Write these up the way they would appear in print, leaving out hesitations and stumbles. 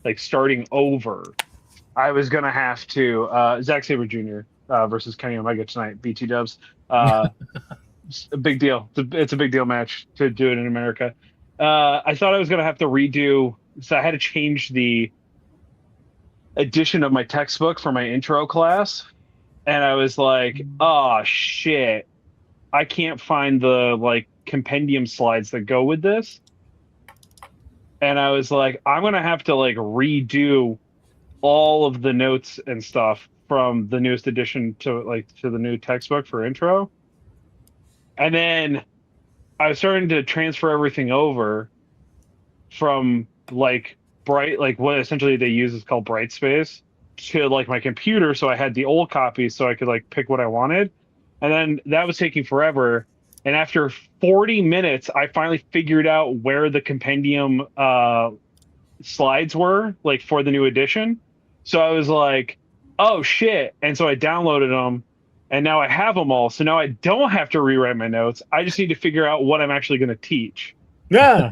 like starting over, I was gonna have to Zack Sabre Jr. Versus Kenny Omega tonight, BT Dubs. It's a big deal. It's a big deal match to do it in America. I thought I was gonna have to redo, so I had to change the edition of my textbook for my intro class, and I was like, oh shit, I can't find the like compendium slides that go with this. And I was like, I'm gonna have to like redo all of the notes and stuff from the newest edition to the new textbook for intro. And then I was starting to transfer everything over from like like what essentially they use is called Brightspace to like my computer. So I had the old copies so I could like pick what I wanted. And then that was taking forever. And after 40 minutes, I finally figured out where the compendium slides were, like for the new edition. So I was like, oh shit. And so I downloaded them, and now I have them all. So now I don't have to rewrite my notes. I just need to figure out what I'm actually going to teach. Yeah.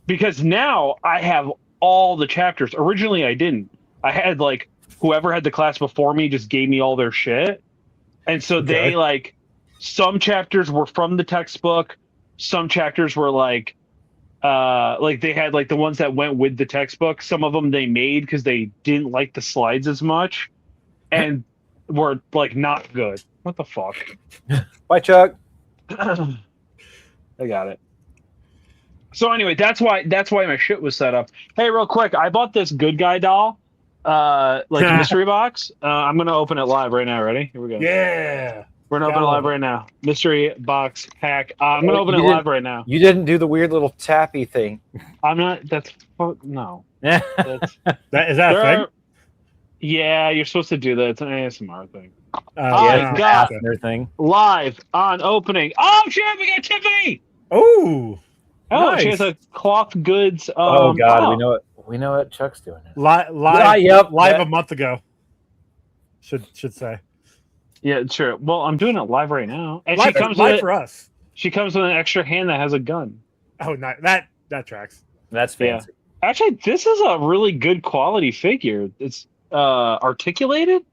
Because now I have all the chapters. Originally, I didn't. I had like whoever had the class before me just gave me all their shit. And so they like, some chapters were from the textbook. Some chapters were like they had like the ones that went with the textbook. Some of them they made because they didn't like the slides as much and were like not good. What the fuck? Bye, Chuck. I got it. So anyway, that's why my shit was set up. Hey, real quick, I bought this good guy doll, like a mystery box. I'm gonna open it live right now. Ready? Here we go. Yeah. We're gonna open it live right now. Mystery box pack. I'm gonna open it live right now. You didn't do the weird little tappy thing. I'm not. That's no. Yeah. Is that a thing? Yeah, you're supposed to do that. It's an ASMR thing. Yeah, got thing. Live on opening. Oh shit, we got Tiffany. Oh. Oh, Nice. she has a cloth goods. Oh god, we know it. We know what Chuck's doing. Live a month ago. Should say. Yeah, sure. Well, I'm doing it live right now, and live, she comes live with for us. She comes with an extra hand that has a gun. Oh, no, that tracks. That's fancy. Yeah. Actually, this is a really good quality figure. It's articulated.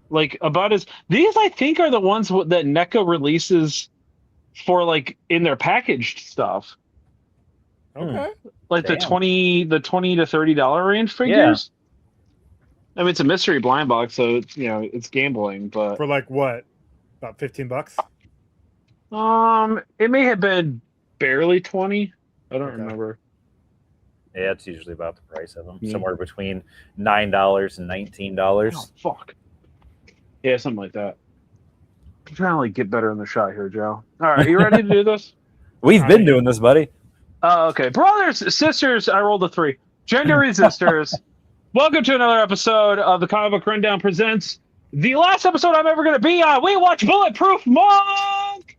Like about as these, I think, are the ones that NECA releases for like in their packaged stuff. Okay. Like the $20 to $30 range figures. Yeah. I mean, it's a mystery blind box, so it's, it's gambling, but for like what, about $15? It may have been barely 20. I don't remember. Yeah, it's usually about the price of them, somewhere between $9 and $19. Oh fuck. Yeah, something like that. I'm trying to like get better in the shot here, Joe. All right, you ready to do this? We've been doing this, buddy. Oh, okay. Brothers, sisters, I rolled a 3. Gender resistors. Welcome to another episode of the Comic Book Rundown presents the last episode I'm ever going to be on. We watch Bulletproof month.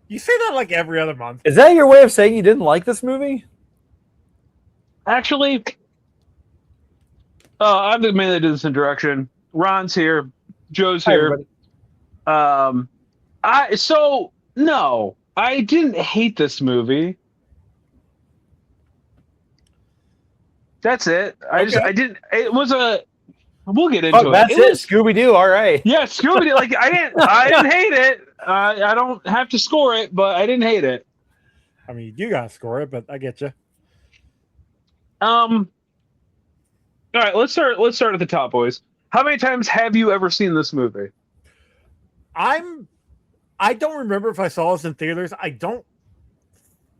You say that like every other month. Is that your way of saying you didn't like this movie? Actually, I'm the man that did this in direction. Ron's here. Joe's here. No, I didn't hate this movie. That's it. Okay. I didn't. It was a. We'll get into it. That's it. Scooby-Doo. All right. Yeah, Scooby-Doo. Like I didn't hate it. I don't have to score it, but I didn't hate it. I mean, you gotta score it, but I get you. All right, let's start at the top, boys. How many times have you ever seen this movie? I don't remember if I saw this in theaters. I don't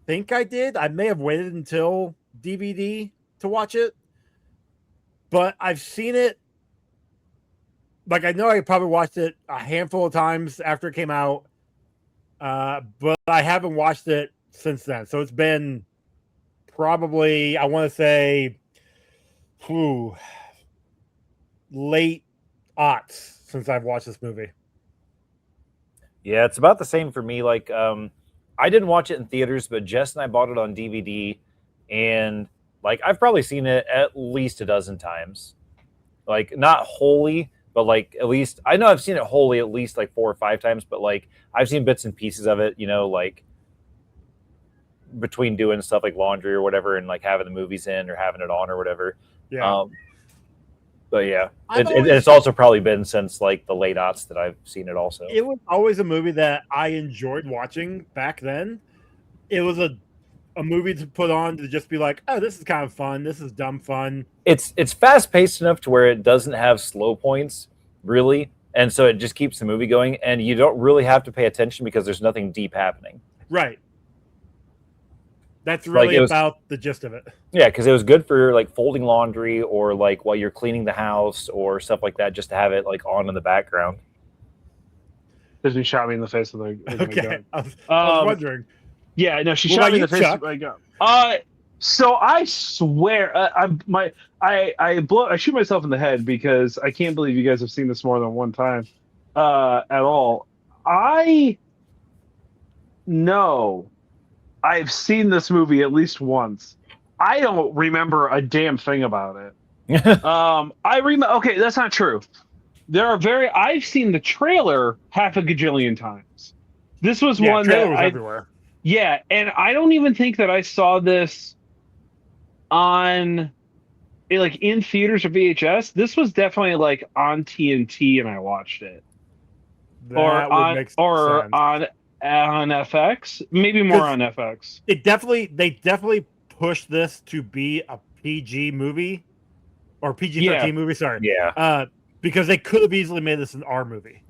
think I did. I may have waited until DVD to watch it, but I've seen it. Like, I know I probably watched it a handful of times after it came out, but I haven't watched it since then. So it's been probably, I want to say, late aughts since I've watched this movie. Yeah, it's about the same for me. Like, I didn't watch it in theaters, but Jess and I bought it on DVD, and like I've probably seen it at least a dozen times. Like, not wholly, but like at least I know I've seen it wholly at least like 4 or 5 times. But like I've seen bits and pieces of it. Like between doing stuff like laundry or whatever, and like having the movies in or having it on or whatever. Yeah. But yeah, I've always- it's also probably been since like the late aughts that I've seen it. Also, It was always a movie that I enjoyed watching back then. It was a movie to put on to just be like, oh, this is kind of fun. This is dumb fun. it's fast paced enough to where it doesn't have slow points really, and so it just keeps the movie going, and you don't really have to pay attention because there's nothing deep happening. Right. That's really was, about the gist of it. Yeah, because it was good for like folding laundry or like while you're cleaning the house or stuff like that, just to have it like on in the background. Disney shot me in the face with a Okay. gun. I was wondering. Yeah, no, she What shot me in about the you, face Chuck? with a gun. So I swear, I shoot myself in the head because I can't believe you guys have seen this more than one time, at all. I know I've seen this movie at least once. I don't remember a damn thing about it. I remember. Okay, that's not true. I've seen the trailer half a gajillion times. This was one trailer that was everywhere. Yeah, and I don't even think that I saw this on like in theaters or VHS. This was definitely like on TNT, and I watched it, That would make sense. on FX, maybe more on FX. They definitely pushed this to be a PG movie or PG-13 movie. Sorry, Yeah, because they could have easily made this an R movie,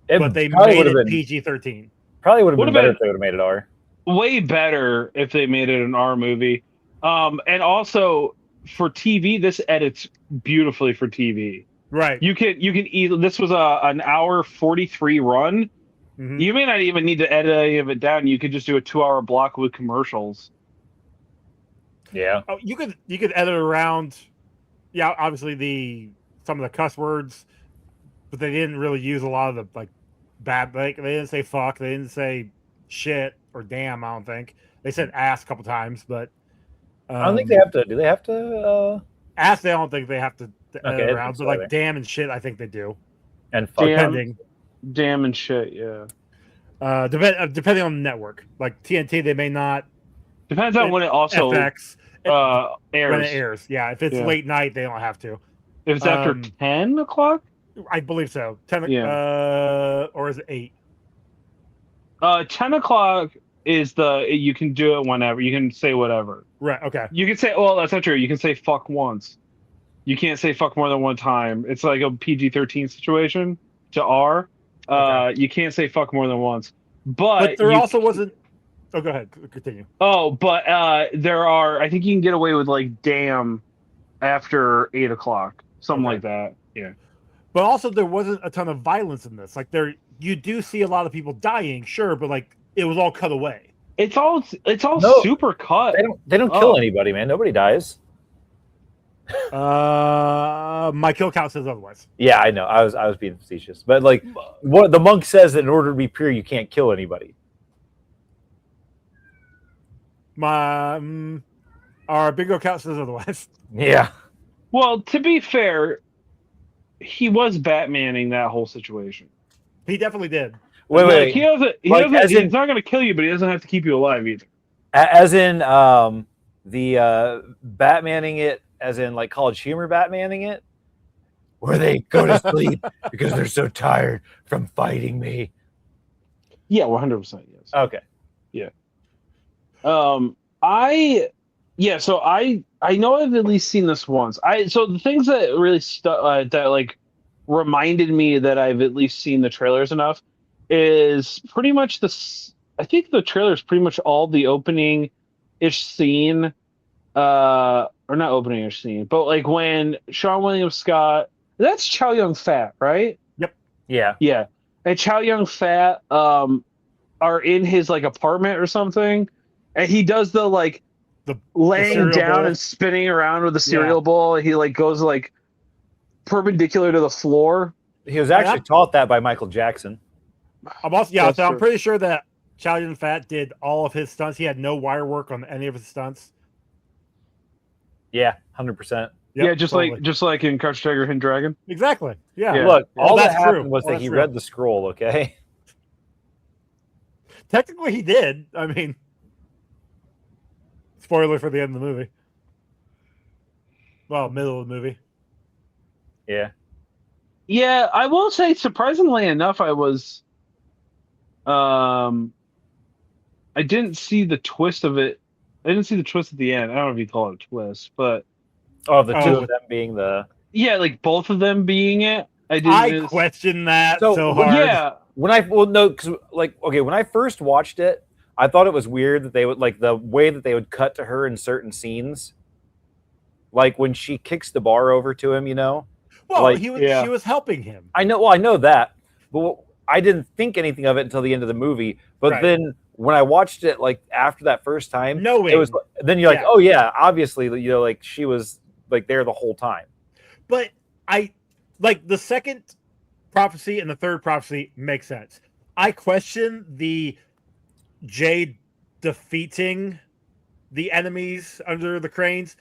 it but they probably made would have it been PG-13. probably would have Would been have better been- if they would have made it R. Way better if they made it an R movie. And also for TV, this edits beautifully for TV. Right. You can either, this was an hour 43 run. Mhm. You may not even need to edit any of it down. You could just do a 2-hour block with commercials. Yeah, Oh, you could edit around. Yeah, obviously some of the cuss words, but they didn't really use a lot of the like bad. Like they didn't say fuck. They didn't say shit or damn. I don't think they said ass a couple times, but I don't think they have to. Do they have to? ass. They don't think they have to edit Okay, around, so but like they- damn and shit, I think they do. And fuck. Damn. Depending, Damn and shit, yeah. depending on the network. Like TNT, they may not. Depends on when it also FX airs. when it airs. Yeah, if it's Yeah. late night, they don't have to. If it's after 10 o'clock? I believe so. 10. Yeah. Or is it 8? 10 o'clock is you can do it whenever. You can say whatever. Right. Okay. You can say, well, that's not true. You can say fuck once. You can't say fuck more than one time. It's like a PG-13 situation to R. Okay. You can't say fuck more than once. But there also wasn't. Oh, go ahead. Continue. Oh, but there are. I think you can get away with like damn after 8 o'clock, something Okay. like that. Yeah. But also, there wasn't a ton of violence in this. Like you do see a lot of people dying, sure, but like it was all cut away. It's all No. super cut. They don't kill anybody, man. Nobody dies. My kill count says otherwise. Yeah, I know. I was being facetious, but like, what the monk says that in order to be pure, you can't kill anybody. Our bingo count says otherwise. Yeah, Well, to be fair, he was Batmaning that whole situation. He definitely did. wait. He doesn't. Like, as He's in- not going to kill you, but he doesn't have to keep you alive either. As in the Batmaning it, as in like College Humor Batmaning it, where they go to sleep because they're so tired from fighting me. Yeah, 100%. Yes. Okay. So I know I've at least seen this once. So the things that really stuck that like reminded me that I've at least seen the trailers enough is pretty much I think the trailer is pretty much all the opening ish scene, or not opening ish scene, but like when Sean William Scott, that's Chow Yun Fat, right? Yeah. Yeah, and Chow Yun Fat are in his like apartment or something, and he does the like The laying cereal down bowl. and spinning around with the cereal bowl. He like goes like perpendicular to the floor. He was actually taught that by Michael Jackson. I'm also That's so I'm true. pretty sure that Chow Yun Fat did all of his stunts. He had no wire work on any of his stunts. Yeah, 100%. Yep, Yeah, just totally. like in Crouch Tiger, Hidden Dragon. Exactly. Yeah. Yeah. Look, Well, all that that's happened true. was Well, that he that's read true. the scroll. Okay. Technically, he did. I mean, Spoiler for the end of the movie. Well, middle of the movie. Yeah. Yeah, I will say, surprisingly enough, I didn't see the twist of it. I didn't see the twist at the end. I don't know if you call it a twist, but Oh, the two of them being the. yeah, like both of them being it. I question that so hard. Yeah. When I because when I first watched it, I thought it was weird that they would like the way that they would cut to her in certain scenes, like when she kicks the bar over to him. Well, like, she was helping him. I know. Well, I know that, but I didn't think anything of it until the end of the movie. But then when I watched it, like after that first time, it was then you're like, oh yeah, obviously, like she was like there the whole time. But I like the second prophecy and the third prophecy make sense. I question the Jade defeating the enemies under the cranes.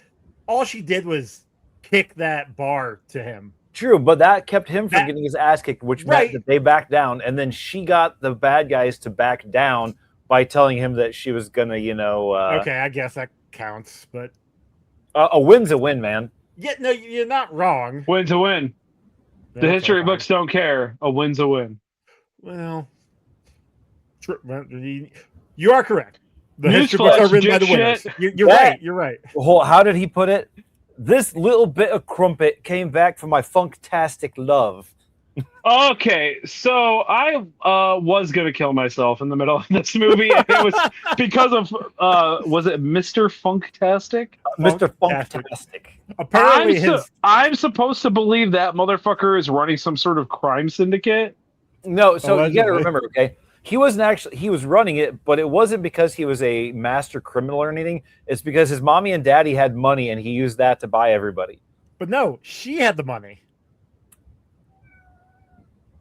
All she did was kick that bar to him. True, but that kept him from getting his ass kicked, which meant that they backed down, and then she got the bad guys to back down by telling him that she was gonna, okay, I guess that counts, but a win's a win, man. Yeah, no, you're not wrong. Win's a win. The history books don't care. A win's a win. Well, you are correct. The history books are written by the winners. You're right. You're right. Well, how did he put it? This little bit of crumpet came back from my funktastic love. Okay, so I was gonna kill myself in the middle of this movie, and it was because of was it Mr. Funktastic? Mr. Funktastic. Apparently, I'm supposed to believe that motherfucker is running some sort of crime syndicate. No, so you got to remember, okay, he was running it, but it wasn't because he was a master criminal or anything. It's because his mommy and daddy had money, and he used that to buy everybody. But no, she had the money.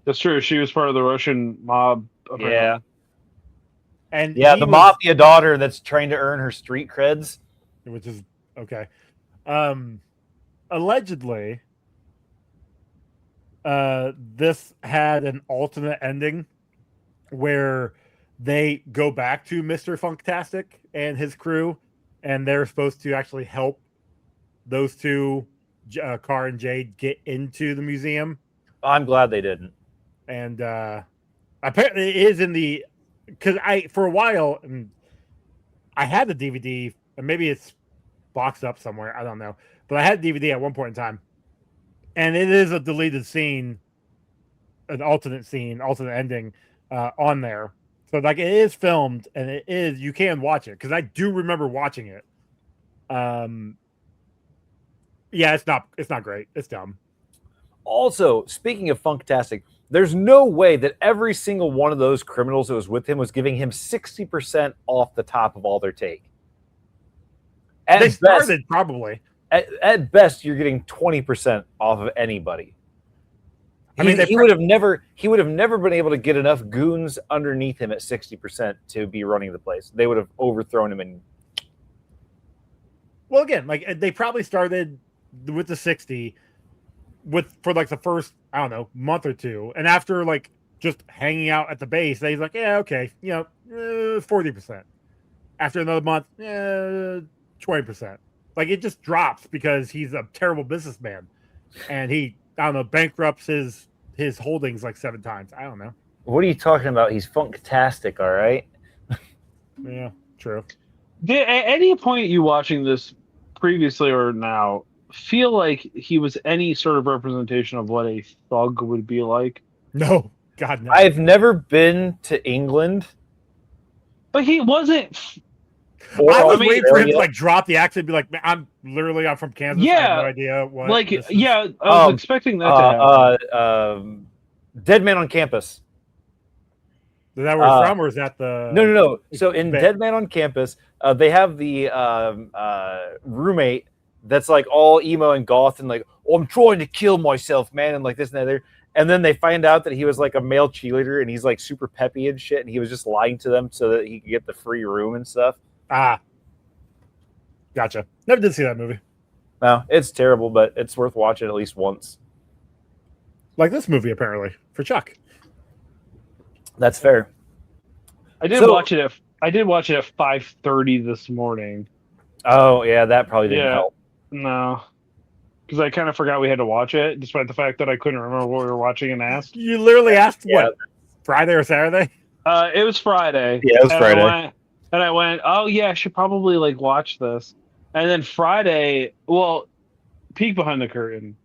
That's true. She was part of the Russian mob. Apparently. Yeah. And the mafia daughter that's trying to earn her street creds. Which is okay. Allegedly, this had an alternate ending where they go back to Mr. Funktastic and his crew, and they're supposed to actually help those two, Car and Jade, get into the museum. I'm glad they didn't. And apparently it is in the, because for a while I had the DVD, and maybe it's boxed up somewhere, I don't know, but I had DVD at one point in time, and it is a deleted scene, an alternate ending on there. So like it is filmed, and you can watch it, because I do remember watching it. Yeah, it's not great. It's dumb. Also, speaking of Funktastic, there's no way that every single one of those criminals that was with him was giving him 60% off the top of all their take. They started probably. At best, you're getting 20% off of anybody. I mean, he would have never been able to get enough goons underneath him at 60% to be running the place. They would have overthrown him. Well, again, like they probably started with the 60 for like the first, I don't know, month or two, and after like just hanging out at the base, he's like, yeah, okay, 40%. After another month, 20%. Like it just drops because he's a terrible businessman, and he, I don't know, bankrupts his holdings like 7 times. I don't know. What are you talking about? He's Funktastic, all right? Yeah, true. Did at any point you watching this previously or now feel like he was any sort of representation of what a thug would be like? No, God, no. I've never been to England. But he wasn't. I was waiting for him to like drop the accent and be like, I'm from Kansas. Yeah. I have no idea what. Like, yeah, I was expecting that to happen. Dead Man on Campus. Is that where it's from, or is that the... No. So in Dead Man on Campus, they have the roommate that's like all emo and goth and like, oh, I'm trying to kill myself, man, and like this and that there. And then they find out that he was like a male cheerleader and he's like super peppy and shit, and he was just lying to them so that he could get the free room and stuff. Gotcha. Never did see that movie. No, it's terrible, but it's worth watching at least once. Like this movie, apparently, for Chuck. That's fair. I did watch it at 5:30 this morning. Oh yeah, that probably didn't Yeah. help. No. Because I kind of forgot we had to watch it, despite the fact that I couldn't remember what we were watching and asked. You literally asked Yeah. what, Friday or Saturday? It was Friday. Yeah, it was and Friday. I went, oh yeah, I should probably like watch this. And then Friday, well, peek behind the curtain.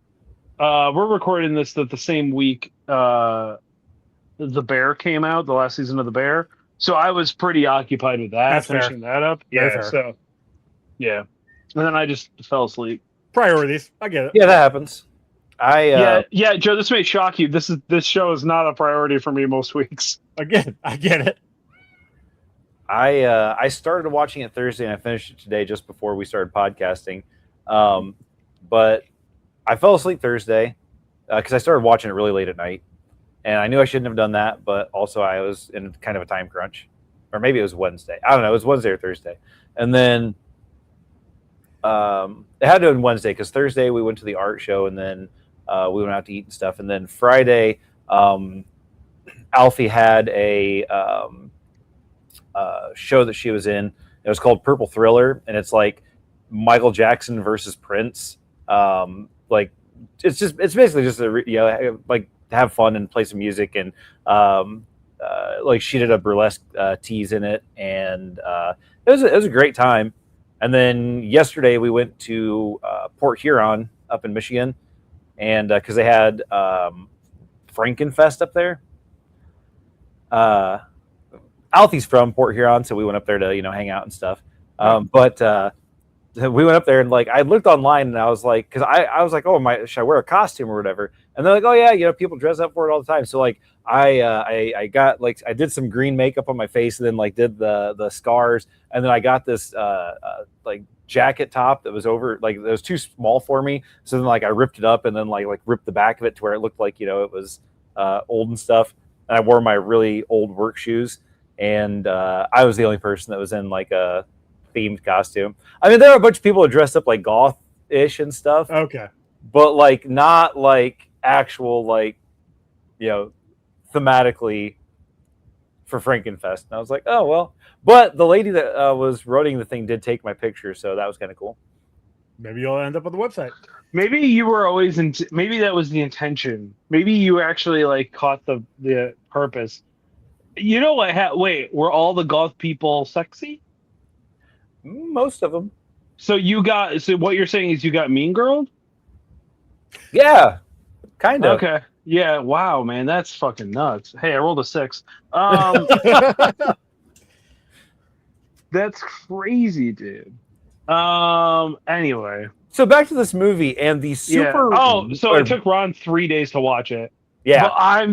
We're recording this the same week The Bear came out, the last season of The Bear. So I was pretty occupied with that, That's fair. finishing that up. Very Yeah, fair. so yeah. And then I just fell asleep. Priorities. I get it. Yeah, that happens. Yeah, Joe, this may shock you. This show is not a priority for me most weeks. Again, I get it. I started watching it Thursday and I finished it today just before we started podcasting. But I fell asleep Thursday because I started watching it really late at night, and I knew I shouldn't have done that. But also, I was in kind of a time crunch, or maybe it was Wednesday. I don't know. It was Wednesday or Thursday, and then it had to have been Wednesday because Thursday we went to the art show, and then we went out to eat and stuff, and then Friday, Alfie had a show that she was in. It was called Purple Thriller, and it's like Michael Jackson versus Prince. Like it's basically just like have fun and play some music, and like she did a burlesque tease in it, and it was a great time. And then yesterday we went to Port Huron up in Michigan, and because they had Frankenfest up there. Alfie's from Port Huron, so we went up there to hang out and stuff. But we went up there and like I looked online and I was like, because I was like, oh, should I wear a costume or whatever? And they're like, oh yeah, people dress up for it all the time. So like I got like I did some green makeup on my face and then like did the scars, and then I got this like jacket top that was over, like it was too small for me. So then like I ripped it up and then like ripped the back of it to where it looked like it was old and stuff. And I wore my really old work shoes, and I was the only person that was in like a themed costume. I mean, there were a bunch of people who dressed up like goth-ish and stuff. Okay. But like not like actual like thematically for Frankenfest. And I was like, oh well. But the lady that was running the thing did take my picture, so that was kind of cool. Maybe you'll end up on the website. Maybe you were always maybe that was the intention. Maybe you actually like caught the purpose. You know what? Wait, were all the goth people sexy? Most of them. So what you're saying is you got mean girled? Yeah, kind of. Okay. Yeah. Wow, man, that's fucking nuts. Hey, I rolled a 6. That's crazy, dude. Anyway. So back to this movie and the super. Yeah. Oh, so it took Ron 3 days to watch it. Yeah.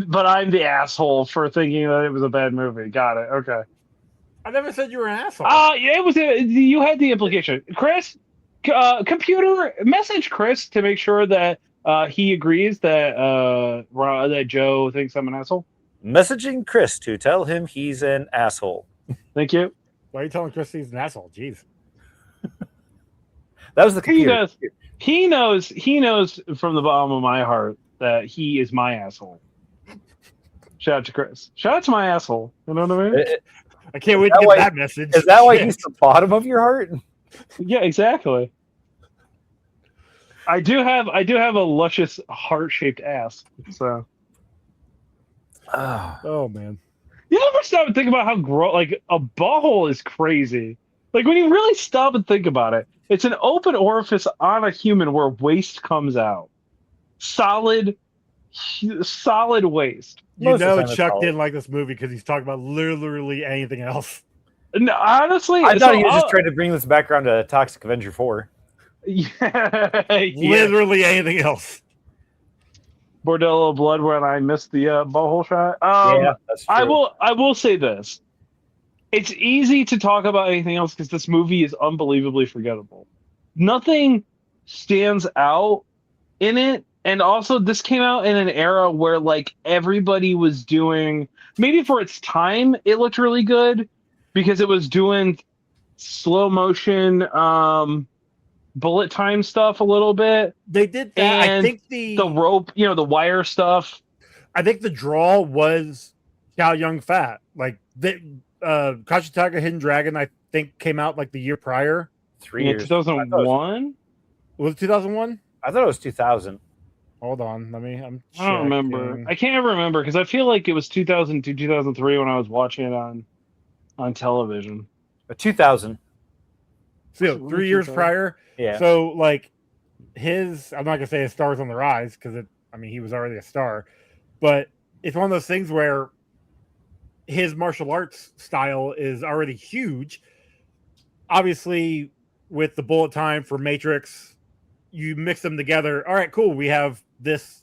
But I'm the asshole for thinking that it was a bad movie. Got it. Okay. I never said you were an asshole. Yeah, it was. You had the implication, Chris. Computer, message Chris to make sure that he agrees that that Joe thinks I'm an asshole. Messaging Chris to tell him he's an asshole. Thank you. Why are you telling Chris he's an asshole? Jeez. That was the He computer. does. He knows from the bottom of my heart that he is my asshole. Shout out to Chris. Shout out to my asshole. You know what I mean? I can't wait to get that message. Is that why he's the bottom of your heart? Yeah, exactly. I do have a luscious heart-shaped ass. So. Oh man. You never stop and think about how like a butthole is crazy. Like when you really stop and think about it, it's an open orifice on a human where waste comes out. Solid waste. Chuck didn't like this movie because he's talking about literally anything else. No, honestly, I thought he was just trying to bring this back around to Toxic Avenger 4. Yeah. Literally anything else. Bordello blood when I missed the butthole shot. Yeah, that's true. I will say this. It's easy to talk about anything else because this movie is unbelievably forgettable. Nothing stands out in it. And also, this came out in an era where like everybody was doing, maybe for its time, it looked really good because it was doing slow motion bullet time stuff a little bit. They did that. And I think the rope, the wire stuff. I think the draw was Chow Yun Fat. Like Kashitaka Hidden Dragon, I think came out like the year prior 3 Yeah, years. 2001. Was it 2001? I thought it was 2000. Hold on, I'm I don't remember. checking. I can't remember because I feel like it was 2002, 2003 when I was watching it on television. 2000. So 3 years prior. Yeah. So like I'm not gonna say his star's on the rise because he was already a star, but it's one of those things where his martial arts style is already huge. Obviously, with the bullet time for Matrix, you mix them together. All right, cool. We have this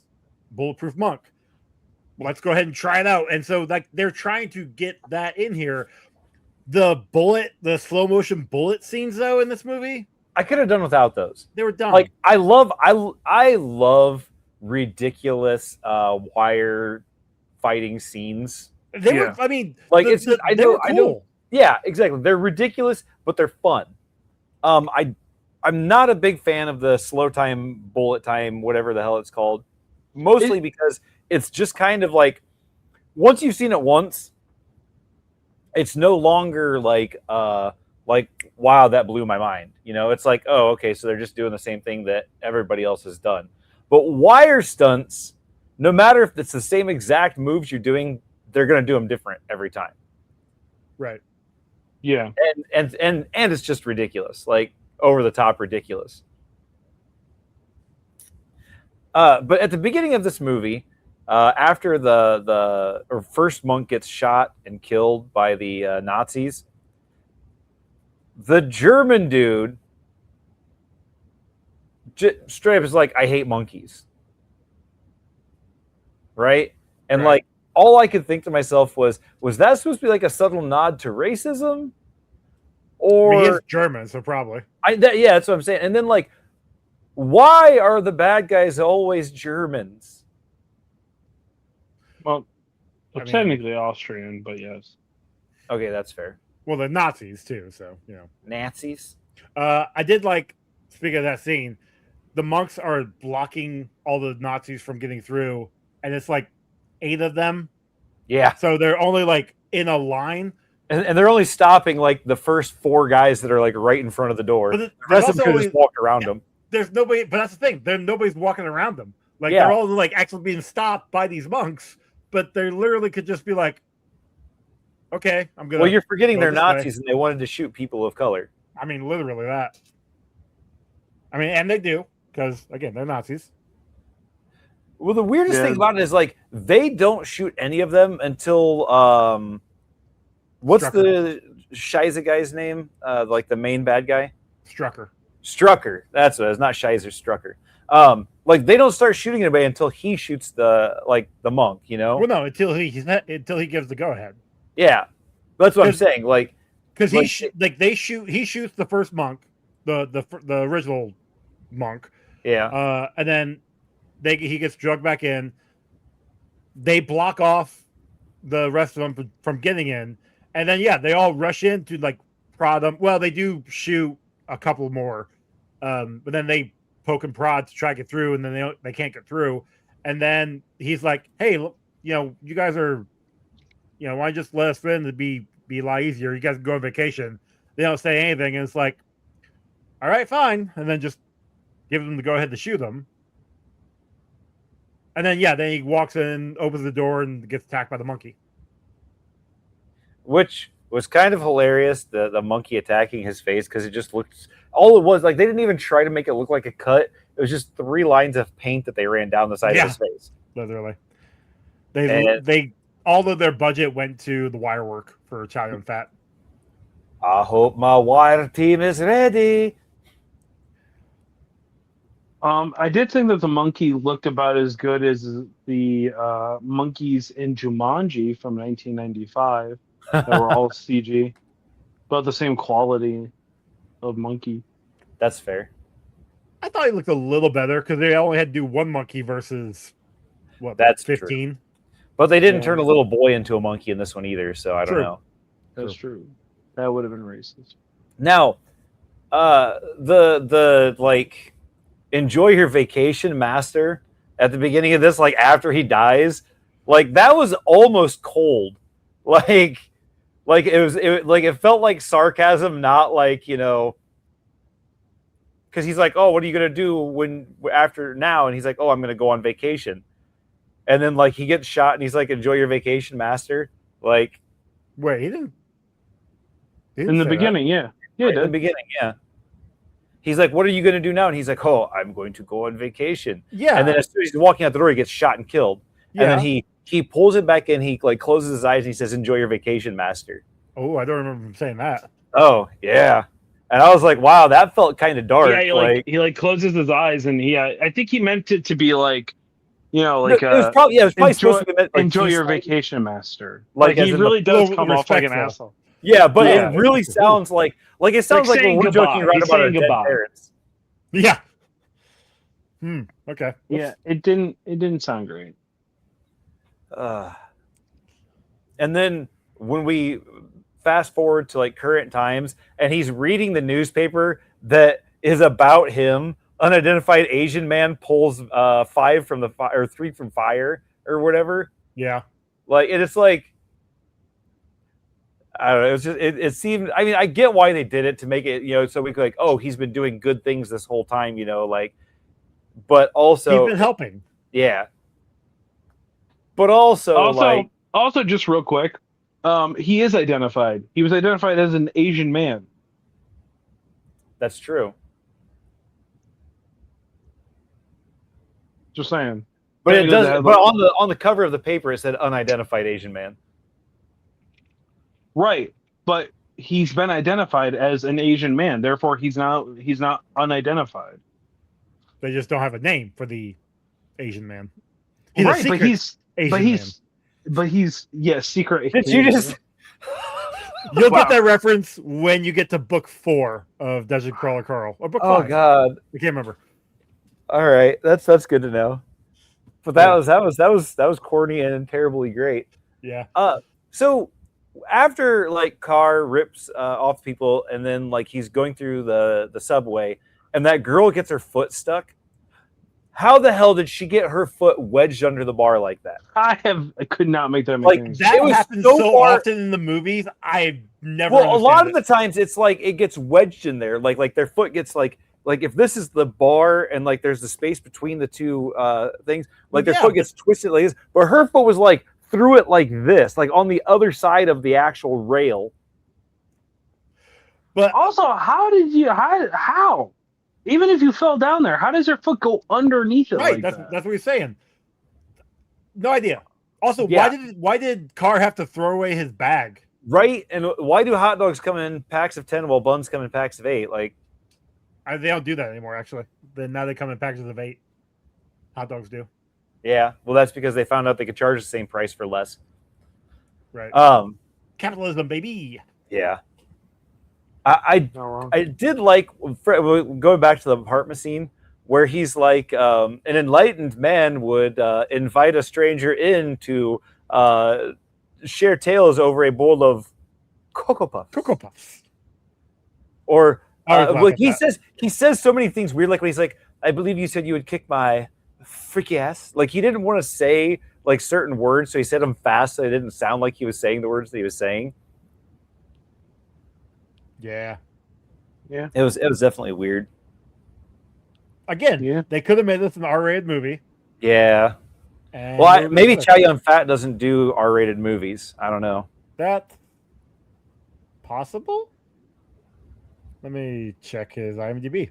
bulletproof monk. Let's go ahead and try it out. And so like they're trying to get that in here. The slow motion bullet scenes though in this movie, I could have done without those. they were dumb. Like I love ridiculous wire fighting scenes. They were. I mean, like I know. Yeah, exactly. They're ridiculous, but they're fun. I'm not a big fan of the slow time, bullet time, whatever the hell it's called. Mostly because it's just kind of like once you've seen it once, it's no longer like wow, that blew my mind. You know, it's like, oh, okay, so they're just doing the same thing that everybody else has done. But wire stunts, no matter if it's the same exact moves you're doing, they're going to do them different every time. Right. Yeah. And it's just ridiculous, like over the top ridiculous. But at the beginning of this movie, after the first monk gets shot and killed by the Nazis, the German dude straight up is like, I hate monkeys. Right? And like, all I could think to myself was that supposed to be like a subtle nod to racism? Or he is German, so probably. Yeah, that's what I'm saying. And then like, why are the bad guys always Germans? Well, technically Austrian, but yes. Okay, that's fair. Well, the Nazis too, so you know. Nazis. I did like. Speaking of that scene, the monks are blocking all the Nazis from getting through, and it's like 8 of them. Yeah. So they're only like in a line. And they're only stopping like the first 4 guys that are like right in front of the door. The rest of them could just walk around them. There's nobody, but that's the thing. Nobody's walking around them. Like they're all like actually being stopped by these monks, but they literally could just be like, "Okay, I'm gonna." Well, you're forgetting they're Nazis and they wanted to shoot people of color. I mean, literally that. I mean, and they do because again, they're Nazis. Well, the weirdest thing about it is like they don't shoot any of them until what's the Shiza guy's name? Like the main bad guy? Strucker. That's what it is, not Shiza, Strucker. Like they don't start shooting anybody until he shoots the monk, you know? Well, no, until he gives the go ahead. Yeah, that's what I'm saying. Like, because he shoots the first monk, the original monk. Yeah. And then he gets drugged back in. They block off the rest of them from getting in, and then they all rush in to like prod them. Well, they do shoot a couple more, but then they poke and prod to try to get through, and then they can't get through. And then he's like, "Hey, look, you guys are, why don't you just let us in to be a lot easier? You guys can go on vacation." They don't say anything, and it's like, "All right, fine," and then just give them the go ahead to shoot them. And then then he walks in, opens the door, and gets attacked by the monkey. Which was kind of hilarious, the monkey attacking his face, because it just looked, all it was, like they didn't even try to make it look like a cut. It was just 3 lines of paint that they ran down the side of his face. Literally. They all of their budget went to the wire work for Italian Fat. I hope my wire team is ready. I did think that the monkey looked about as good as the monkeys in Jumanji from 1995 that were all CG, about the same quality of monkey. That's fair. I thought he looked a little better because they only had to do 1 monkey versus that's 15. True. But they didn't turn a little boy into a monkey in this one either, so I don't know. That's true. That would have been racist. Now, the like, enjoy your vacation master at the beginning of this, like after he dies, like that was almost cold. Like it felt like sarcasm, not like, because he's like, oh, what are you gonna do after now? And he's like, oh, I'm gonna go on vacation. And then like he gets shot, and he's like, enjoy your vacation, master. Like, wait, he didn't in the beginning, that. Yeah, right in the beginning, yeah. He's like, what are you going to do now? And he's like, oh, I'm going to go on vacation. Yeah. And then as soon as he's walking out the door, he gets shot and killed. Yeah. And then he pulls it back in. He like closes his eyes and he says, enjoy your vacation, master. Oh, I don't remember him saying that. Oh, yeah. And I was like, wow, that felt kind of dark. Yeah, he closes his eyes, and I think he meant it to be like, you know, like it was probably supposed to be meant, like, enjoy your vacation, master. Like he really does come off like an respectful. asshole. Yeah, but it really sounds like it sounds like when we're joking around about our dead parents. Yeah. Okay. Yeah, it didn't sound great. And then when we fast forward to like current times, and he's reading the newspaper that is about him, unidentified Asian man pulls 5 from the fire or 3 from fire or whatever. Yeah. Like, and it's like, I don't know. It was just, it seemed, I mean, I get why they did it to make it, you know, so we could like, oh, he's been doing good things this whole time, you know, like, but also. He's been helping. Yeah. But also just real quick, he is identified. He was identified as an Asian man. That's true. Just saying. But it does. But on the cover of the paper, it said unidentified Asian man. Right, but he's been identified as an Asian man. Therefore, he's not unidentified. They just don't have a name for the Asian man. He's right, but he's secret. Did you just? You'll get that reference when you get to book 4 of Desert Crawler Carl. Or book 5. God, I can't remember. All right, that's good to know. But that was corny and terribly great. Yeah. So after like Carr rips off people, and then like he's going through the subway, and that girl gets her foot stuck. How the hell did she get her foot wedged under the bar like that? I could not make that make sense. That happens so often in the movies. I've never. Well, a lot of the times it's like it gets wedged in there, like their foot gets like if this is the bar and like there's the space between the two things, like their foot gets twisted like this, but her foot was like through it like this, like on the other side of the actual rail. But also, how? Even if you fell down there, how does your foot go underneath it? Right, like that's that? what he's saying. No idea. Also, why did Carr have to throw away his bag? Right, and why do hot dogs come in packs of 10 while buns come in packs of 8? Like, they don't do that anymore. Actually, now they come in packs of 8. Hot dogs do. Yeah, well, that's because they found out they could charge the same price for less. Right. Capitalism, baby. Yeah. I did like going back to the apartment scene where he's like an enlightened man would invite a stranger in to share tales over a bowl of Cocoa Puffs. Cocoa Puffs. Or he says so many things weird, like when he's like, I believe you said you would kick my freaky ass. Like he didn't want to say like certain words, so he said them fast so it didn't sound like he was saying the words that he was saying. Yeah. It was definitely weird. Again, they could have made this an R-rated movie. Yeah. Well, maybe Chow Yun-Fat doesn't do R-rated movies. I don't know. That possible? Let me check his IMDb,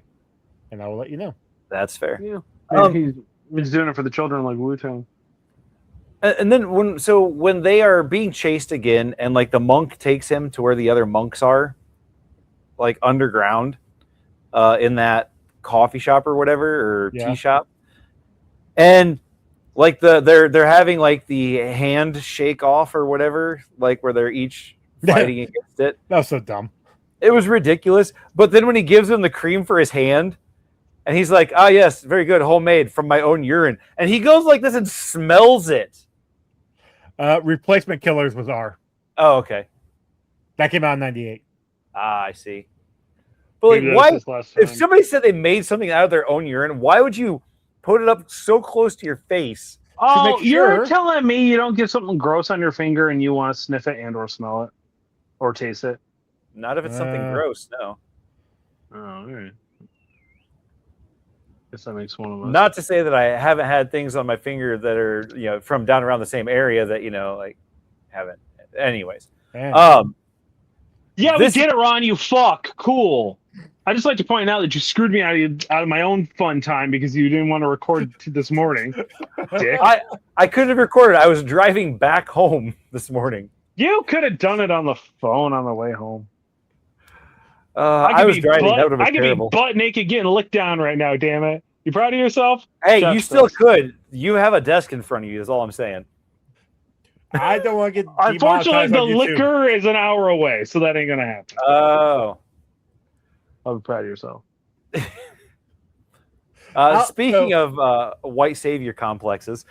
and I will let you know. That's fair. Yeah. He's doing it for the children, like Wu-Tang. And then when they are being chased again, and like the monk takes him to where the other monks are, like underground, in that coffee shop or whatever, or tea shop, and like they're having like the hand shake off or whatever, like where they're each fighting against it. That was so dumb. It was ridiculous. But then when he gives him the cream for his hand, and he's like, "Ah, yes, very good, homemade from my own urine," and he goes like this and smells it. Replacement Killers was R. Oh, okay. That came out in '98. Ah, I see. But like, why? If somebody said they made something out of their own urine, why would you put it up so close to your face? Oh, you're telling me you don't get something gross on your finger and you want to sniff it and or smell it or taste it? Not if it's something gross, no. Oh, all right. Guess that makes one of us. Not to say that I haven't had things on my finger that are, from down around the same area that, like haven't. Anyways. Man. Yeah, we get it, Ron. You fuck. Cool. I just like to point out that you screwed me out of my own fun time because you didn't want to record this morning. Dick. I couldn't have recorded. I was driving back home this morning. You could have done it on the phone on the way home. I was driving. That would have been I could terrible. be butt naked getting licked down right now. Damn it! You proud of yourself? Hey, Jeff you still says. could. You have a desk in front of you. Is all I'm saying. I don't want to get Unfortunately, demonetized the on YouTube. liquor is an hour away, so that ain't gonna happen. Oh. I'll be proud of yourself. Speaking of white savior complexes,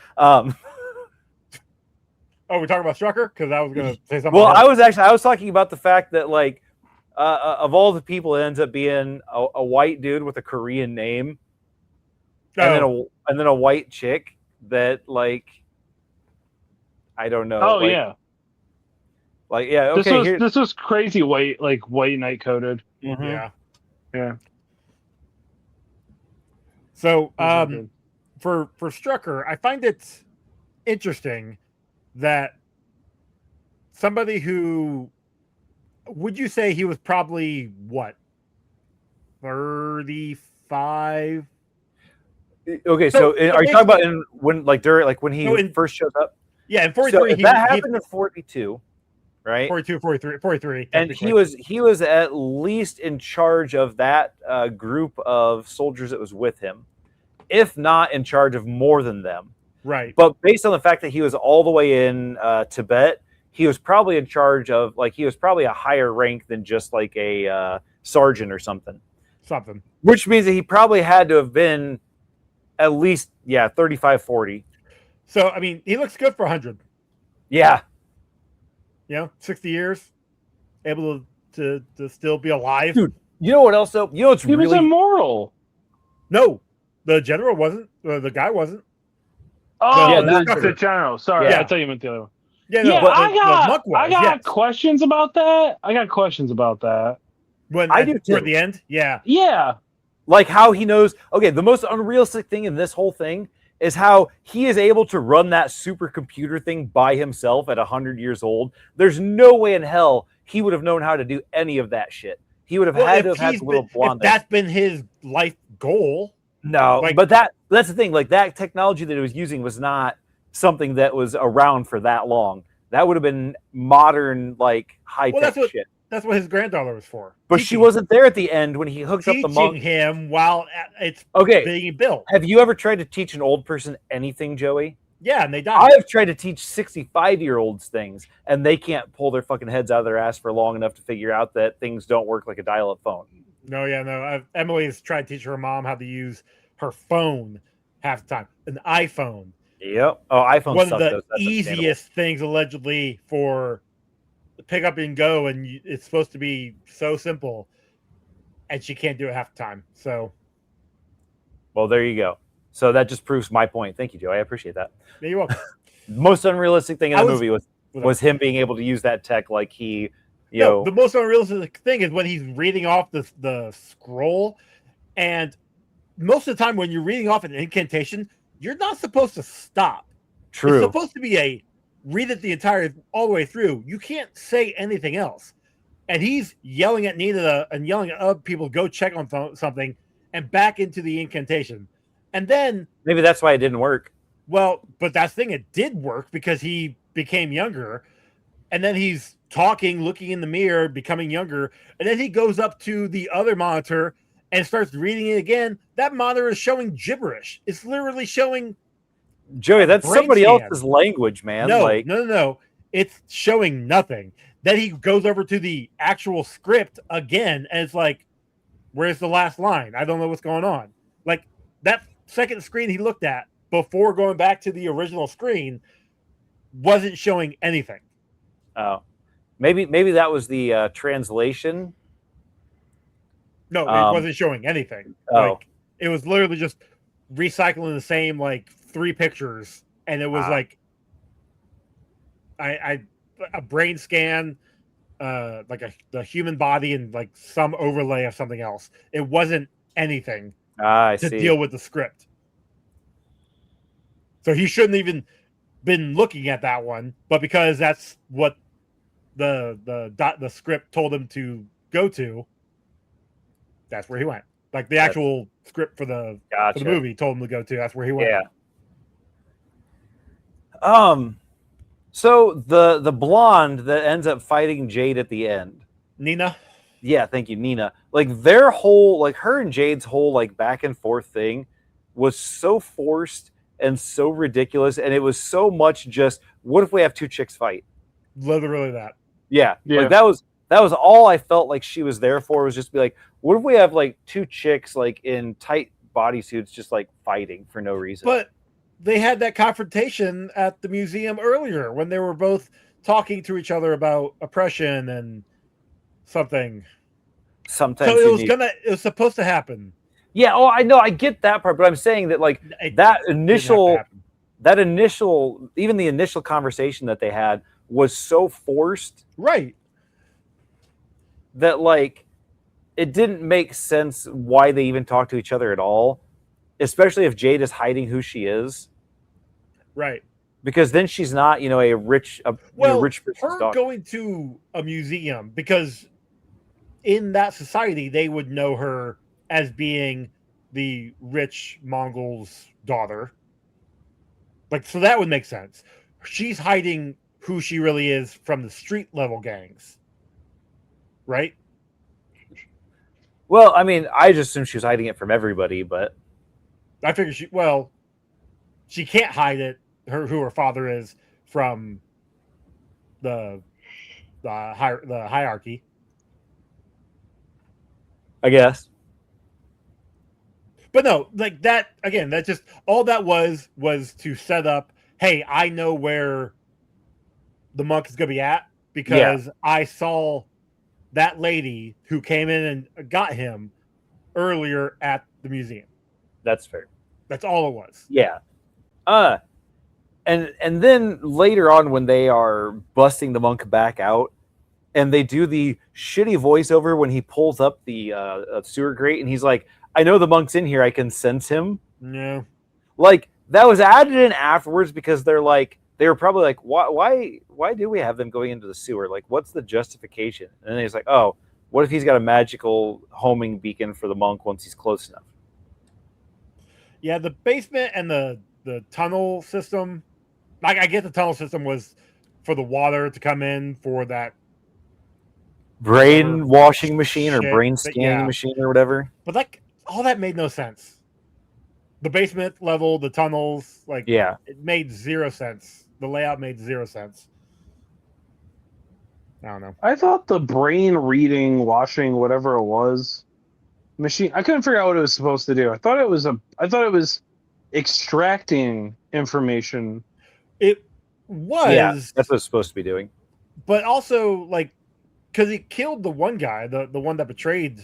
Oh, we're talking about Strucker? Because I was going to say something. well, I was talking about the fact that of all the people, it ends up being a white dude with a Korean name, and then a white chick that I don't know. Oh yeah. Okay. This was crazy white night coded. Mm-hmm. Yeah. So for Strucker, I find it interesting that somebody who, would you say he was probably what, 35? Okay, so are you talking about when he first shows up? Yeah, in 43. So if that happened in 42, right? 42, 43. And he was at least in charge of that group of soldiers that was with him, if not in charge of more than them. Right. But based on the fact that he was all the way in Tibet, he was probably in charge of he was probably a higher rank than just a sergeant or something. Which means that he probably had to have been at least 35, 40. So I mean, he looks good for 100. Yeah. 60 years, able to still be alive. Dude, you know what else though? You know what's he was immoral. No, the general wasn't. The guy wasn't. Oh, the general. Sorry, I thought you meant the other one. Yeah, no, I got questions about that. When I do too. Toward the end, yeah. Like how he knows. Okay, the most unrealistic thing in this whole thing is how he is able to run that supercomputer thing by himself at 100 years old. There's no way in hell he would have known how to do any of that shit. He would have had to have had a little blonde. If that's been his life goal. No, but that's the thing. That technology that he was using was not something that was around for that long. That would have been modern, high tech shit. That's what his granddaughter was for. But she wasn't there at the end when he hooked up the monk. Teaching him while it's being built. Have you ever tried to teach an old person anything, Joey? Yeah, and they die. I have tried to teach 65-year-olds things, and they can't pull their fucking heads out of their ass for long enough to figure out that things don't work like a dial-up phone. No. Emily's tried to teach her mom how to use her phone half the time. An iPhone. Yep. Oh, iPhone. One of the easiest things allegedly for pick up and go, and it's supposed to be so simple, and she can't do it half the time. So, well, there you go. So that just proves my point. Thank you, Joe. I appreciate that. Yeah, you're welcome. Most unrealistic thing in the movie was him being able to use that tech like he, the most unrealistic thing is when he's reading off the scroll, and most of the time when you're reading off an incantation, you're not supposed to stop. True. It's supposed to be read it all the way through. You can't say anything else. And he's yelling at Nina and yelling at other people, go check on something, and back into the incantation. And then maybe that's why it didn't work. Well, but that's the thing, it did work because he became younger. And then he's talking, looking in the mirror, becoming younger. And then he goes up to the other monitor and starts reading it again. That monitor is showing gibberish. It's literally showing. Joey, that's somebody else's language, man. No. It's showing nothing. Then he goes over to the actual script again, and it's like, where's the last line? I don't know what's going on. Like, that second screen he looked at before going back to the original screen wasn't showing anything. Oh. Maybe that was the translation. No, it wasn't showing anything. Oh. It was literally just recycling the same 3 pictures, and it was a brain scan, the human body, and some overlay of something else. It wasn't anything I to see. deal with the script. So he shouldn't even been looking at that one, but because that's what the script told him to go to, that's where he went. Like the actual script for the movie told him to go to. That's where he went. Yeah. So the blonde that ends up fighting Jade at the end, Nina. Yeah, thank you, Nina. Like their whole, like her and Jade's whole like back and forth thing was so forced and so ridiculous, and it was so much just, what if we have two chicks fight? Literally that. Yeah. Like that was all I felt like she was there for, was just be like, what if we have like two chicks like in tight bodysuits just like fighting for no reason? But they had that confrontation at the museum earlier when they were both talking to each other about oppression and something. Sometimes so it was supposed to happen. Yeah, oh, I know, I get that part, but I'm saying that like that initial, even the initial conversation that they had was so forced, right? That like it didn't make sense why they even talk to each other at all, especially if Jade is hiding who she is, right? Because then she's not, a rich, rich person's daughter. Going to a museum, because in that society they would know her as being the rich Mongol's daughter. Like, so that would make sense. She's hiding who she really is from the street level gangs, right? Well, I mean, I just assumed she was hiding it from everybody, but I figure she can't hide it, who her father is, from the hierarchy, I guess. But no, like that again, that just all that was to set up, hey, I know where the monk is gonna be at because I saw that lady who came in and got him earlier at the museum. That's fair. That's all it was. Yeah. And then later on, when they are busting the monk back out, and they do the shitty voiceover when he pulls up the sewer grate, and he's like, I know the monk's in here, I can sense him. No. Like, that was added in afterwards because they were probably like, why do we have them going into the sewer? Like, what's the justification? And then he's like, oh, what if he's got a magical homing beacon for the monk once he's close enough? Yeah, the basement and the tunnel system, like, I get the tunnel system was for the water to come in for that brain washing machine or brain scanning machine or whatever. But like, all that made no sense. The basement level, the tunnels, like, it made zero sense. The layout made zero sense. I don't know. I thought the brain reading, washing, whatever it was, machine, I couldn't figure out what it was supposed to do. I thought it was extracting information. It was. Yeah, that's what it's supposed to be doing. But also, like, because he killed the one guy, the one that betrayed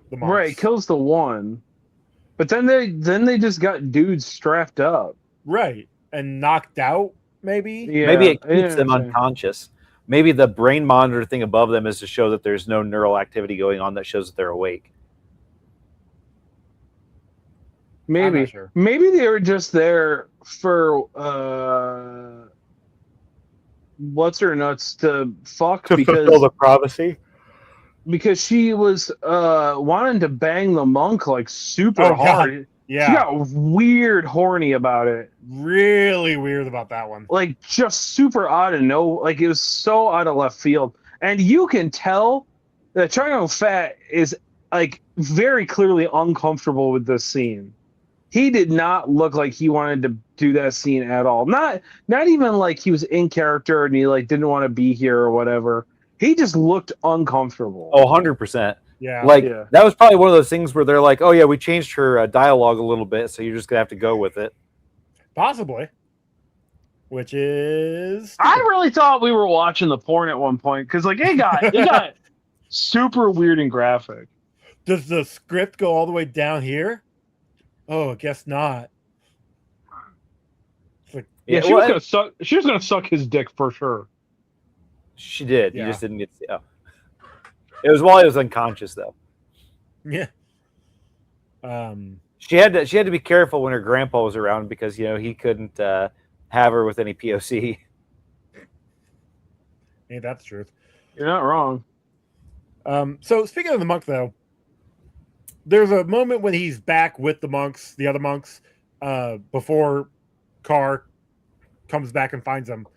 the monks. Right, kills the one. But then they just got dudes strapped up. Right. And knocked out, maybe? Yeah, maybe it keeps them unconscious. Maybe the brain monitor thing above them is to show that there's no neural activity going on that shows that they're awake. Maybe. Sure. Maybe they were just there for what's her nuts to fuck to fulfill the prophecy. Because she was wanting to bang the monk like super hard. God. Yeah. She got weird horny about it. Really weird about that one. Like, just super odd and like, it was so out of left field. And you can tell that Chino Fat is like very clearly uncomfortable with this scene. He did not look like he wanted to do that scene at all. Not even like he was in character and he like didn't want to be here or whatever. He just looked uncomfortable. Oh, 100%. Yeah. Like, that was probably one of those things where they're like, oh, yeah, we changed her dialogue a little bit, so you're just going to have to go with it. Possibly. Which is... I really thought we were watching the porn at one point, because, like, it got super weird and graphic. Does the script go all the way down here? Oh, I guess not. Like, yeah, she was gonna suck his dick for sure. She did. You just didn't get to see. Oh. It was while he was unconscious, though. Yeah. She had to be careful when her grandpa was around because he couldn't have her with any POC. Ain't that the truth? You're not wrong. So speaking of the monk, though, there's a moment when he's back with the other monks, before Carr comes back and finds him,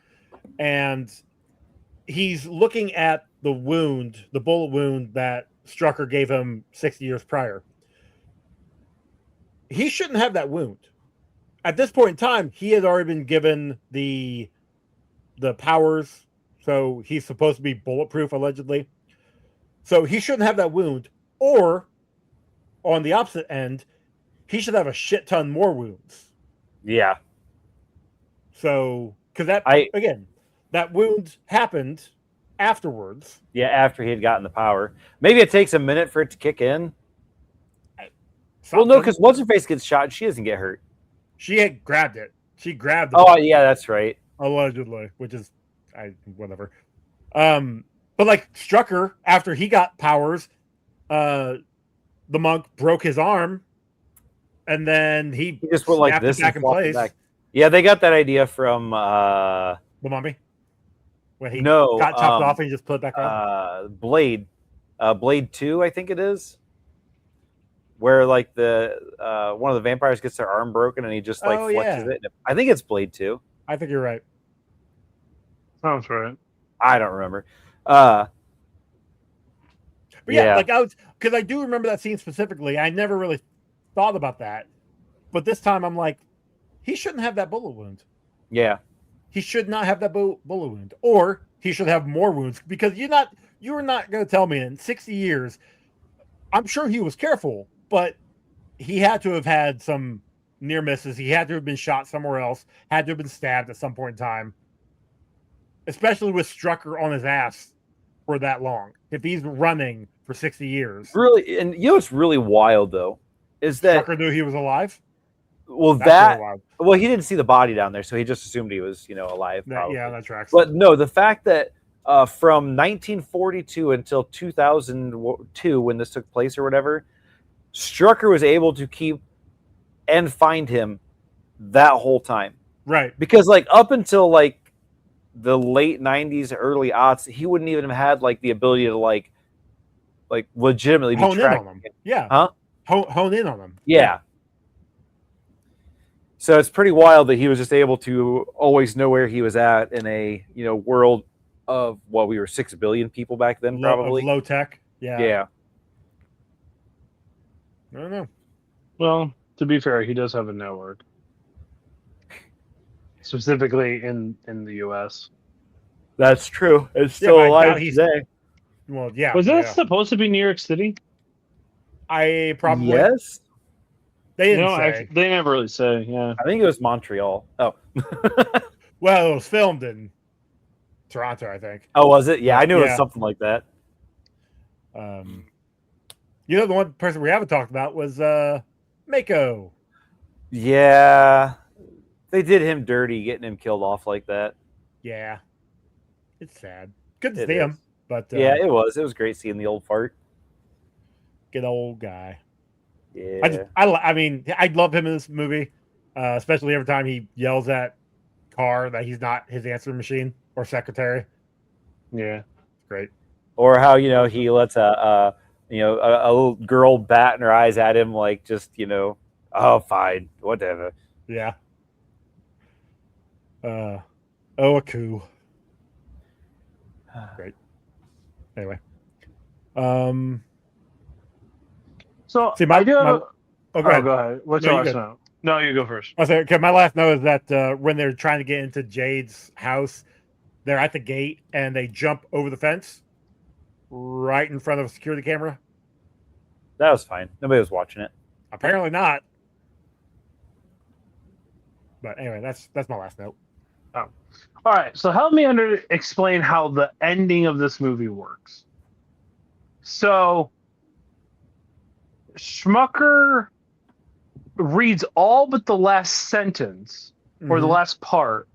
and he's looking at the bullet wound that Strucker gave him 60 years prior. He shouldn't have that wound. At this point in time, he had already been given the powers, so he's supposed to be bulletproof, allegedly. So he shouldn't have that wound, or on the opposite end, he should have a shit ton more wounds. Yeah. So, because that wound happened afterwards. Yeah, after he had gotten the power. Maybe it takes a minute for it to kick in. Well, no, because What's-Her-Face gets shot and she doesn't get hurt. She had grabbed it. She grabbed it. Oh, yeah, that's right. Allegedly, which is, whatever. But like Strucker, after he got powers, the monk broke his arm, and then he just went like this back in place. Back. Yeah, they got that idea from the Mummy. When he got chopped off and he just put it back on. Blade 2, I think it is, where like the one of the vampires gets their arm broken and he just like flexes it. I think it's Blade 2. I think you're right. Sounds right. I don't remember. But yeah, like because I do remember that scene specifically. I never really thought about that, but this time I'm like, he shouldn't have that bullet wound. Yeah, he should not have that bullet wound, or he should have more wounds, because you were not going to tell me in 60 years. I'm sure he was careful, but he had to have had some near misses. He had to have been shot somewhere else. Had to have been stabbed at some point in time. Especially with Strucker on his ass for that long. If he's running for 60 years. Really, and what's really wild, though, is that Strucker knew he was alive? Well, he didn't see the body down there, so he just assumed he was, alive. Yeah, that tracks. But no, the fact that from 1942 until 2002, when this took place or whatever, Strucker was able to keep and find him that whole time. Right. Because, like, up until, like, the late 90s, early aughts, he wouldn't even have had, like, the ability to, like legitimately hone be in on them. Yeah. Huh? Hone in on them. Yeah. So it's pretty wild that he was just able to always know where he was at in a, world of, we were 6 billion people back then, probably. Low tech. Yeah. Yeah. I don't know. Well, to be fair, he does have a network. Specifically in the U.S. That's true. It's still alive today. Well, yeah. Was that supposed to be New York City? I probably. Yes. They didn't say. They never really say, yeah. I think it was Montreal. Oh. Well, it was filmed in Toronto, I think. Oh, was it? Yeah, I knew it was something like that. The one person we haven't talked about was Mako. Yeah. They did him dirty, getting him killed off like that. Yeah. It's sad. Good to see him. But yeah, it was. It was great seeing the old fart. Good old guy. Yeah. I mean, I love him in this movie, especially every time he yells at Carr that he's not his answering machine or secretary. Yeah. It's great. Or how, he lets a little girl bat in her eyes at him, like, just, oh, fine, whatever. Yeah. A coup. Great. Anyway. So see, go ahead. Go What's your last note? No, you go first. Okay, my last note is that when they're trying to get into Jade's house, they're at the gate and they jump over the fence right in front of a security camera. That was fine. Nobody was watching it. Apparently not. But anyway, that's my last note. Oh. All right. So help me explain how the ending of this movie works. So Schmucker reads all but the last sentence or the last part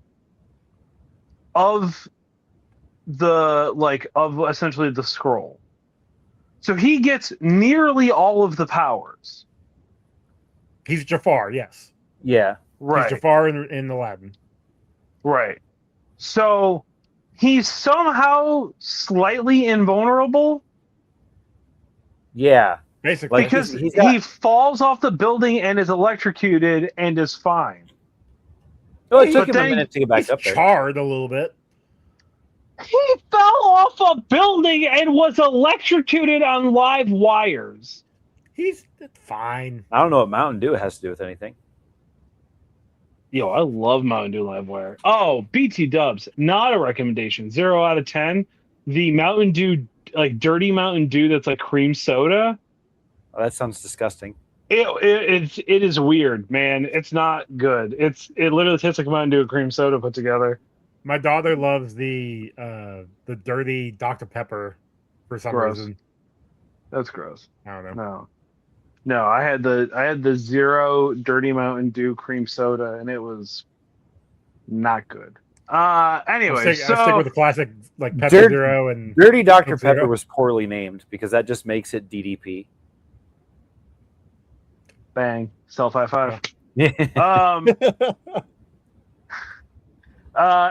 of essentially the scroll. So he gets nearly all of the powers. He's Jafar, yes. Yeah. Right. He's Jafar in Aladdin. Right. So he's somehow slightly invulnerable Yeah. Basically. Like, because he's got- he falls off the building and is electrocuted and is fine. Well, it took But him a then minute to get back He's up there. charred a little bit. He fell off a building and was electrocuted on live wires. He's fine. I don't know what Mountain Dew has to do with anything. Yo, I love Mountain Dew Live Wire. Oh, BT Dubs, not a recommendation. 0 out of 10. The Mountain Dew, like dirty Mountain Dew that's like cream soda. Oh, that sounds disgusting. It is weird, man. It's not good. It literally tastes like Mountain Dew and cream soda put together. My daughter loves the dirty Dr. Pepper for some Gross. reason. That's gross. I don't know. No. I had the 0 dirty Mountain Dew cream soda, and it was not good. Anyway, I stick with the classic like Pepsi Dirt- Zero and Dirty Dr. Coke Zero. Pepper was poorly named because that just makes it DDP. bang, self high five. Yeah.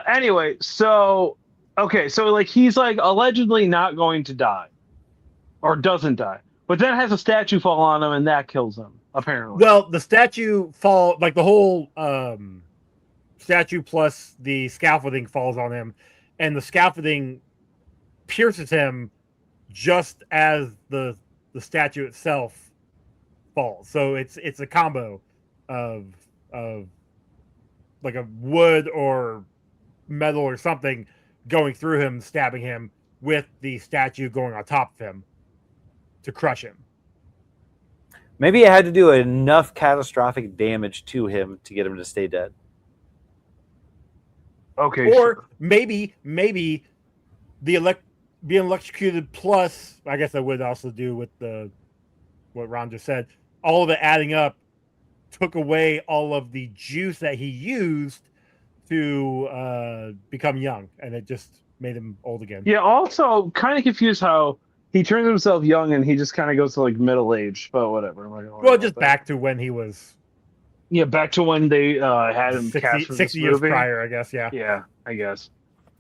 Anyway, so like he's like allegedly not going to die, or doesn't die, but then has a statue fall on him and that kills him apparently. Well, the statue like the whole statue plus the scaffolding falls on him, and the scaffolding pierces him just as the statue itself falls. So it's a combo of like a wood or metal or something going through him, stabbing him, with the statue going on top of him to crush him. Maybe it had to do enough catastrophic damage to him to get him to stay dead. Okay, Or sure. maybe being electrocuted plus, I guess that would also do with what Ron just said. All of it adding up took away all of the juice that he used to become young, and it just made him old again. Yeah, also kind of confused how he turns himself young and he just kind of goes to like middle age, but whatever. I'm not gonna worry Well, about just that. back to when he was Yeah, back to when they had him 60, cast for 60 this years movie. prior, I guess. Yeah. Yeah, I guess.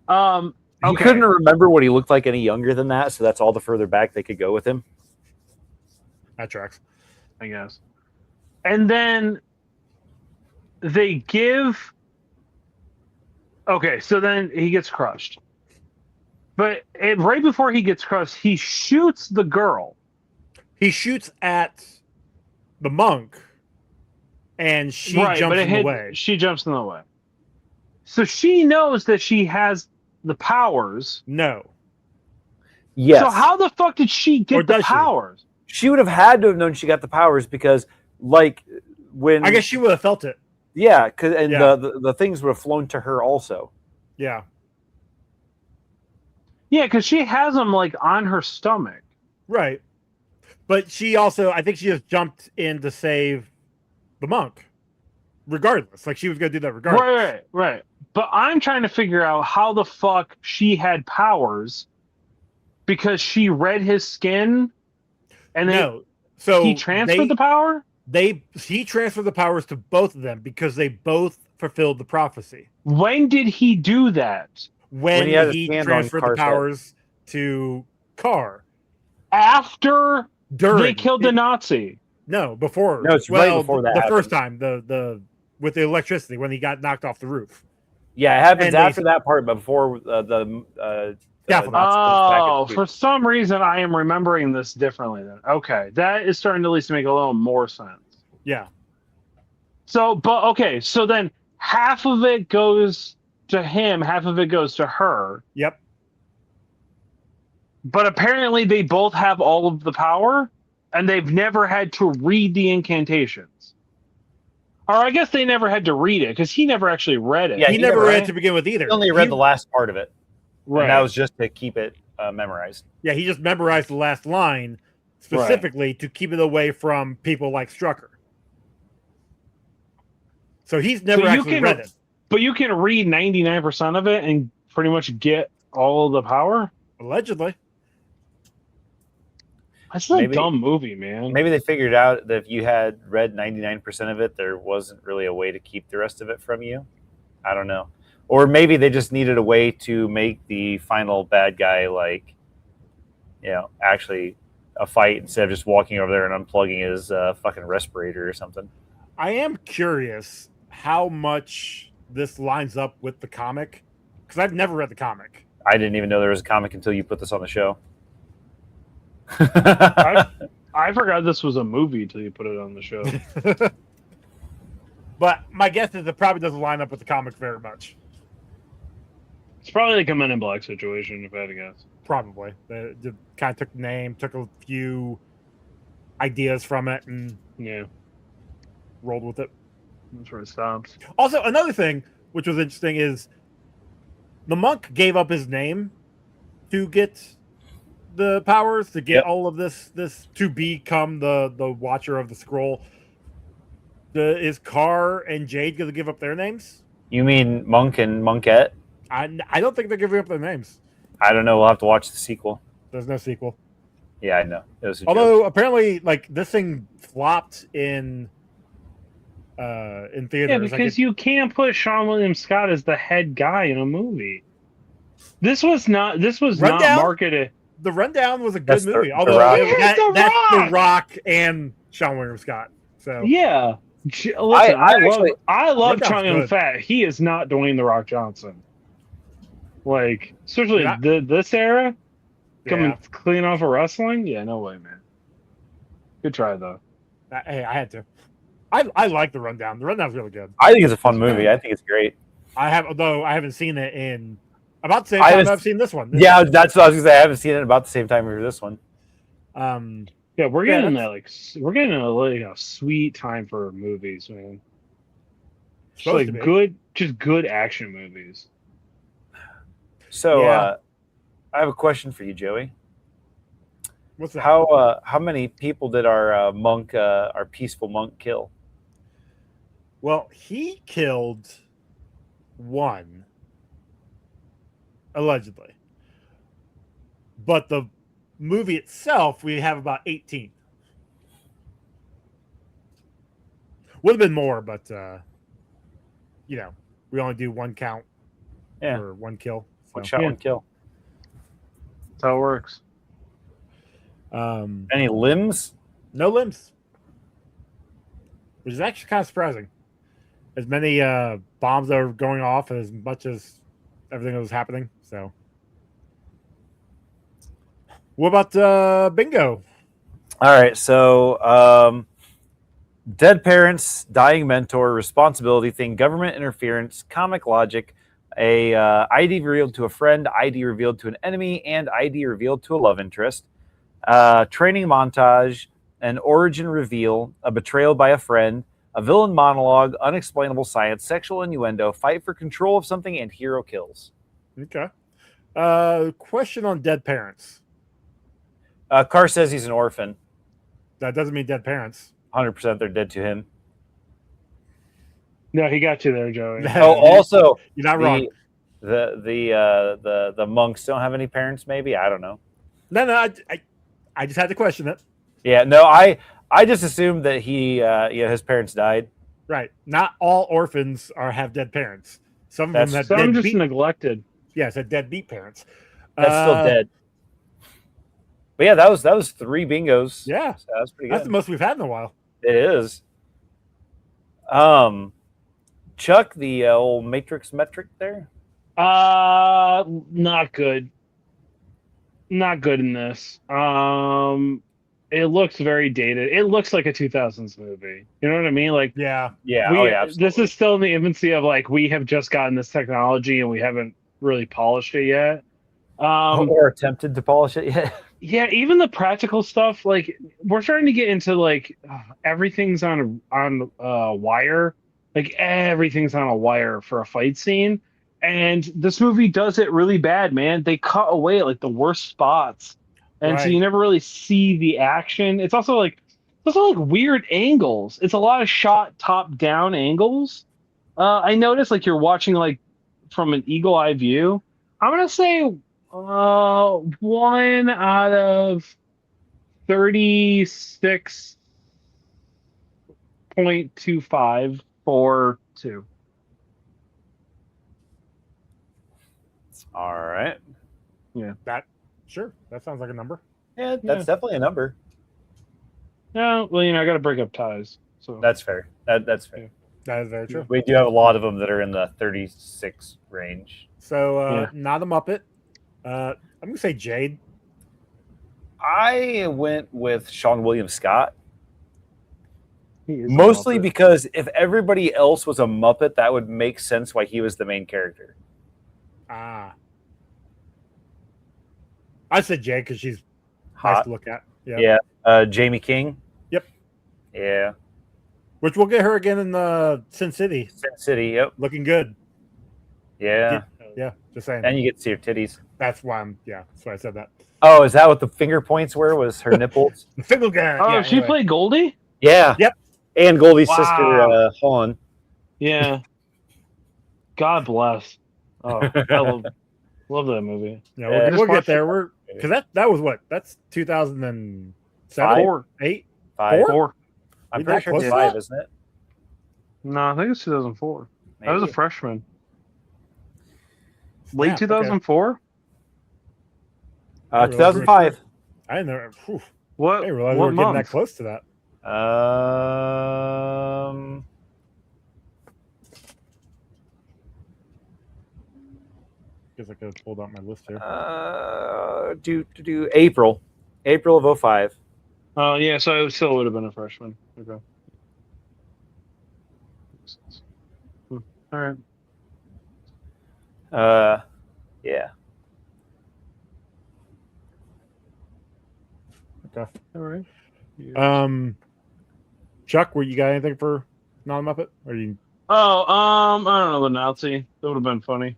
He Okay. couldn't remember what he looked like any younger than that, so that's all the further back they could go with him. That tracks. I guess. And then they give. Okay, so then he gets crushed. But right before he gets crushed, he shoots the girl. He shoots at the monk, and she jumps in the way. She jumps in the way. So she knows that she has the powers. No. Yes. So how the fuck did she Or get the does she? powers? She would have had to have known she got the powers because, like, when I guess she would have felt it. yeah, Yeah. the things would have flown to her also. Yeah. Yeah, because she has them like on her stomach. Right. But she also, I think she just jumped in to save the monk. Regardless. Like she was going to do that regardless. Right. But I'm trying to figure out how the fuck she had powers because she read his skin and then No. So he transferred the power? He transferred the powers to both of them because they both fulfilled the prophecy. When did he do that? When he had his he hand on transferred the Car's head. powers to Carr. After During they killed the Nazi. No, before. No, it's right before that The happens. first time, the with the electricity when he got knocked off the roof. Yeah, it happens And after that part, but before the Definitely. Nazis comes back Oh, and for some reason I am remembering this differently then. Okay. That is starting to at least make a little more sense. Yeah. So, but okay, so then half of it goes to him, half of it goes to her. Yep. But apparently they both have all of the power and they've never had to read the incantations. Or I guess they never had to read it because he never actually read it. Yeah, he he never never read read- it to begin with either. he only read the last part of it. Right. And that was just to keep it memorized. Yeah, he just memorized the last line specifically to keep it away from people like Strucker. So he's never actually read it. But you can read 99% of it and pretty much get all of the power. Allegedly. That's a dumb movie, man. Maybe they figured out that if you had read 99% of it, there wasn't really a way to keep the rest of it from you. I don't know. Or maybe they just needed a way to make the final bad guy, like, actually a fight instead of just walking over there and unplugging his fucking respirator or something. I am curious how much this lines up with the comic, because I've never read the comic. I didn't even know there was a comic until you put this on the show. I forgot this was a movie until you put it on the show. But my guess is it probably doesn't line up with the comic very much. It's probably like a Men in Black situation, if I had to guess. Probably. They just kind of took the name, took a few ideas from it, and rolled with it. That's where it stops. Also, another thing which was interesting is the monk gave up his name to get the powers, to get all of this to become the Watcher of the Scroll. Is Carr and Jade going to give up their names? You mean Monk and Monkette? I don't think they're giving up their names. I don't know. We'll have to watch the sequel. There's no sequel. Yeah, I know. It was Although apparently, like, this thing flopped in theaters. Yeah, because you can't put Sean William Scott as the head guy in a movie. This was not marketed. The Rundown was a good movie. Although that's The Rock and Sean William Scott. So yeah. Listen, I love Sean William Fat. He is not Dwayne The Rock Johnson. Like, especially this era, coming clean off of wrestling. Yeah, no way, man. Good try though. Hey, I had to. I like The Rundown. The Rundown's really good. I think it's a fun movie. I think it's great. Although I haven't seen it in about the same time I've seen this one. That's what I was gonna say. I haven't seen it about the same time as this one. Yeah, we're getting a sweet time for movies, man. Like good action movies. So I have a question for you, Joey. What's that? How many people did our peaceful monk kill? Well, he killed one, allegedly. But the movie itself, we have about 18. Would have been more, but we only do one count or one kill. So. One shot, one kill. That's how it works. Any limbs? No limbs. Which is actually kind of surprising. As many bombs that are going off as much as everything that was happening. So, what about bingo? All right, so dead parents, dying mentor, responsibility thing, government interference, comic logic, a ID revealed to a friend, ID revealed to an enemy, and ID revealed to a love interest. Training montage, an origin reveal, a betrayal by a friend, a villain monologue, unexplainable science, sexual innuendo, fight for control of something, and hero kills. Okay. Question on dead parents. Carr says he's an orphan. That doesn't mean dead parents. 100% they're dead to him. No, he got you there, Joey. Also, you're not wrong. The monks don't have any parents. Maybe, I don't know. No, I just had to question it. Yeah, no, I just assumed that his parents died. Right. Not all orphans have dead parents. Some of them have just neglected. Yes, had deadbeat parents. That's still dead. But yeah, that was 3 bingos. Yeah, so that was pretty good. That's the most we've had in a while. It is. Chuck, the old Matrix metric there. Not good. Not good in this. It looks very dated. It looks like a 2000s movie. You know what I mean? Like, yeah. This is still in the infancy of like we have just gotten this technology and we haven't really polished it yet. Or attempted to polish it yet. Yeah, even the practical stuff. Like we're starting to get into like everything's on a wire. Like everything's on a wire for a fight scene. And this movie does it really bad, man. They cut away like the worst spots. And so you never really see the action. It's also like weird angles. It's a lot of shot top down angles. I noticed like you're watching like from an eagle eye view. I'm gonna say 1 out of 36.2542. All right. Sure, that sounds like a number. Yeah, that's definitely a number. Yeah, well, I got to break up ties. So That's fair. That's fair. Yeah. That is very true. We do have a lot of them that are in the 36 range. So not a Muppet. I'm gonna say Jade. I went with Sean William Scott. he is a Mostly Muppet. because if everybody else was a Muppet, that would make sense why he was the main character. I said Jade because she's nice Hot. to look at. Yeah. Jamie King. Yep. Yeah. Which we'll get her again in Sin City. Sin City. Yep. Looking good. Yeah. Yeah. Just saying. And you get to see her titties. That's why that's why I said that. Oh, is that what the finger points were? Was her nipples? The fickle guy. Oh, she played Goldie? Yeah. Yep. And Goldie's Wow. sister, Han. Yeah. God bless. Oh, I love that movie. Yeah, we'll get there. We're because that was what? That's 2007, 8, 5. 4. I'm We pretty that sure close it's to 5, that? isn't it? No, I think it's 2004. I was a Maybe. freshman. Late Snap, okay. 2004? 2005. I didn't know. Whew, What? I didn't realize we what were getting that month? close to that. Guess I could have pulled out my list here. April of 05. Oh, yeah, so I still would have been a freshman. Okay. All right. Yeah. Okay. All right. Chuck, you got anything for non-Muppet? Or you? Oh, I don't know, the Nazi. That would have been funny.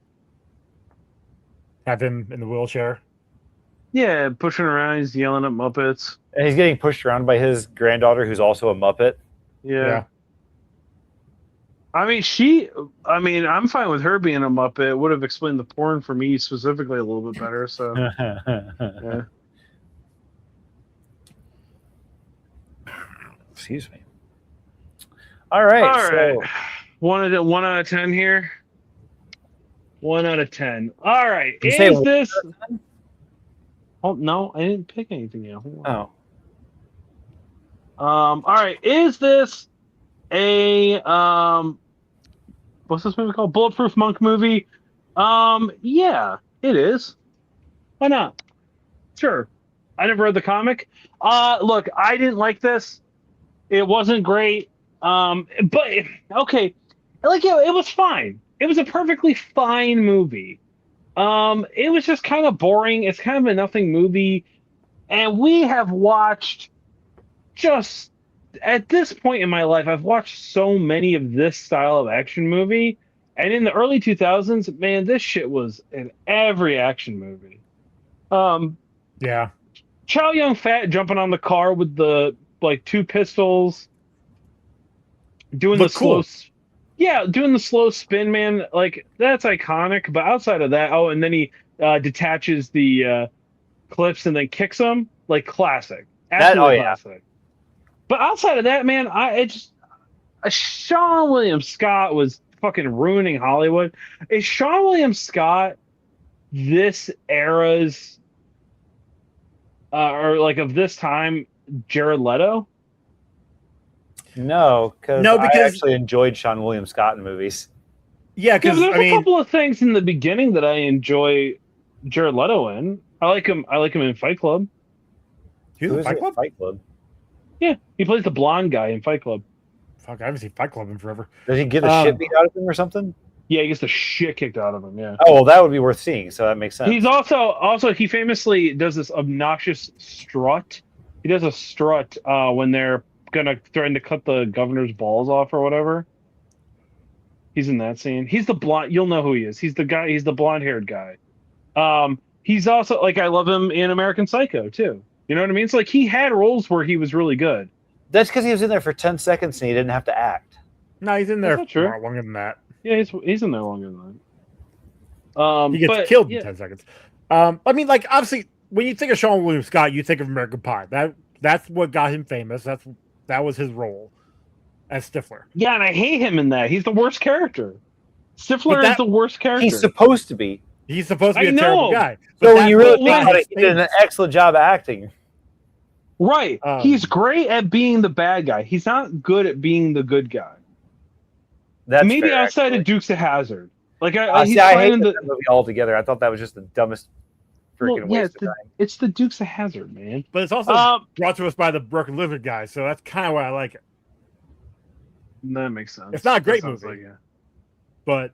Have him in the wheelchair. Yeah, pushing around, he's yelling at Muppets. And he's getting pushed around by his granddaughter, who's also a Muppet. Yeah. I mean, I'm fine with her being a Muppet. It would have explained the porn for me specifically a little bit better. So, yeah. Excuse me. All right. All right. So, 1 out of 10 here. 1 out of 10. All right. You say Is 1 this? Oh no, I didn't pick anything yet. Hold on. All right. Is this a what's this movie called? Bulletproof Monk movie? Yeah, it is. Why not? Sure. I never read the comic. Look, I didn't like this. It wasn't great. But okay, like it was fine. It was a perfectly fine movie. It was just kind of boring. It's kind of a nothing movie, and we have watched just at this point in my life, I've watched so many of this style of action movie, and in the early 2000s, man, this shit was in every action movie. Yeah. Chow Yun Fat jumping on the car with the like 2 pistols, doing Look the slow. cool. Yeah, doing the slow spin, man. Like that's iconic. But outside of that, and then he detaches the clips and then kicks them. Like classic, absolutely classic. But outside of that, man, Sean William Scott was fucking ruining Hollywood. Is Sean William Scott this era's or like of this time Jared Leto? No, because I because actually enjoyed Sean William Scott in movies. Yeah, because there's a couple of things in the beginning that I enjoy Jared Leto in. I like him in Fight Club. He's in Fight Club? Fight Club. Yeah, he plays the blonde guy in Fight Club. Fuck, I haven't seen Fight Club in forever. Does he get the shit beat out of him or something? Yeah, he gets the shit kicked out of him. Yeah. Oh, well, that would be worth seeing. So that makes sense. He's also he famously does this obnoxious strut. He does a strut when they're threaten to cut the governor's balls off or whatever. He's in that scene. He's the blonde. You'll know who he is. He's the guy. He's the blonde-haired guy. He's also I love him in American Psycho too. You know what I mean? It's like he had roles where he was really good. That's because he was in there for 10 seconds and he didn't have to act. No, he's in there That's not true. for longer than that. Yeah, he's in there longer than that. He gets killed in 10 seconds. I mean, like obviously, when you think of Sean William Scott, you think of American Pie. That That's what got him famous. That was his role as Stifler. Yeah, and I hate him in that. He's the worst character. Stifler is the worst character. He's supposed to be. He's supposed to be I a terrible know. guy. So when you really what think got about his it, he did an famous. excellent job of acting. Right. He's great at being the bad guy. He's not good at being the good guy. That's maybe fair, outside actually. of Dukes of Hazzard. Like he's I hate playing that movie altogether. I thought that was just the dumbest freaking waste of time. It's the Dukes of Hazzard, man. But it's also brought to us by the Broken Lizard guy, so that's kind of why I like it. That makes sense. It's not a great That sounds movie, like, yeah. but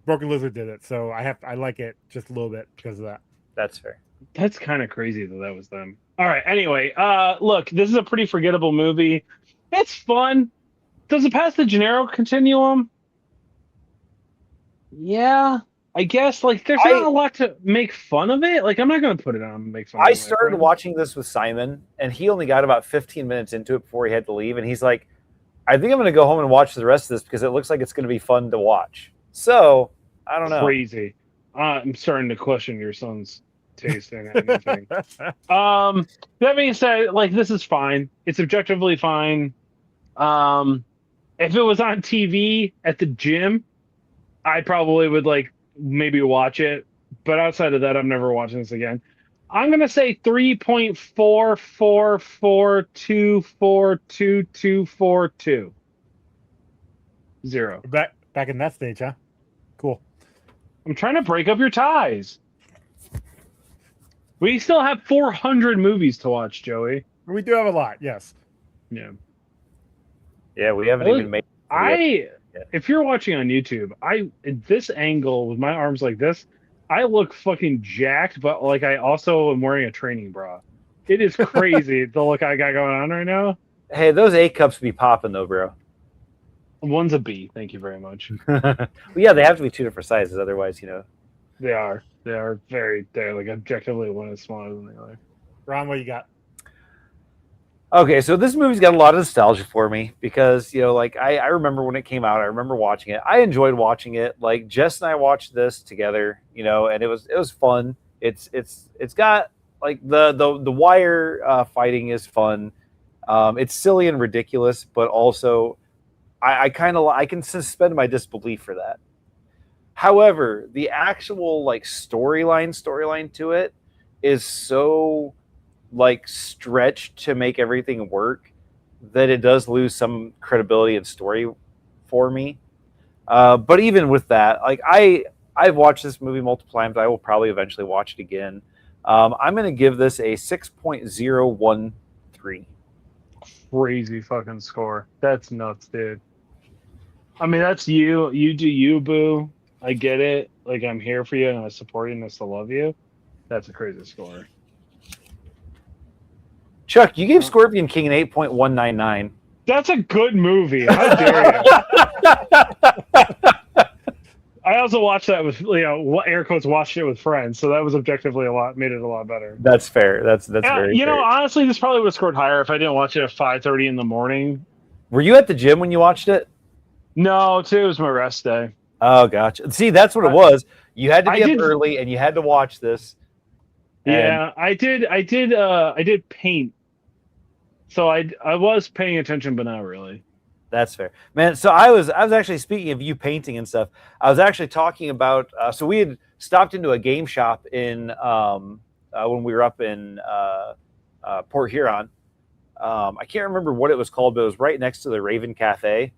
Broken Lizard did it, so I like it just a little bit because of that. That's fair. That's kind of crazy that was them. All right. Anyway, look, this is a pretty forgettable movie. It's fun. Does it pass the Janero continuum? Yeah, I guess. Like, there's not a lot to make fun of it. Like, I'm not gonna put it on and make fun. I of it, started watching this with Simon, and he only got about 15 minutes into it before he had to leave, and he's like, "I think I'm gonna go home and watch the rest of this because it looks like it's gonna be fun to watch." So I don't know. Crazy. I'm starting to question your son's taste in anything. That being said, like, this is fine. It's objectively fine. If it was on TV at the gym, I probably would like maybe watch it. But outside of that, I'm never watching this again. I'm gonna say 3.444242242. 0. Back in that stage, huh? Cool. I'm trying to break up your ties. We still have 400 movies to watch, Joey. We do have a lot, yes. Yeah. Yeah, we haven't even made. If you're watching on YouTube, at this angle with my arms like this, I look fucking jacked, but like I also am wearing a training bra. It is crazy the look I got going on right now. Hey, those A cups be popping though, bro. One's a B. Thank you very much. Well, yeah, they have to be two different sizes, otherwise, They are. They're like objectively one is smaller than the other. Ron, what you got? Okay, so this movie's got a lot of nostalgia for me because like I remember when it came out. I remember watching it. I enjoyed watching it. Like Jess and I watched this together, and it was fun. It's got like the wire fighting is fun. It's silly and ridiculous, but also I can suspend my disbelief for that. However, the actual like storyline to it is so like stretched to make everything work that it does lose some credibility and story for me. But even with that, like I've watched this movie multiple times. I will probably eventually watch it again. I'm going to give this a 6.013. Crazy fucking score. That's nuts, dude. I mean, that's you. You do you, boo. I get it. Like, I'm here for you and I'm supporting this to love you. That's a crazy score. Chuck, you gave Scorpion King an 8.199. That's a good movie. How dare you? I also watched that with, air quotes, watched it with friends. So that was objectively made it a lot better. That's fair. That's very fair. Honestly, this probably would have scored higher if I didn't watch it at 5:30 in the morning. Were you at the gym when you watched it? No, today was my rest day. Oh, gotcha. See, that's what it was. You had to be up early and you had to watch this. Yeah, I did paint. So I was paying attention, but not really. That's fair, man. So I was actually, speaking of you painting and stuff, I was actually talking about. So we had stopped into a game shop in when we were up in Port Huron. I can't remember what it was called, but it was right next to the Raven Cafe,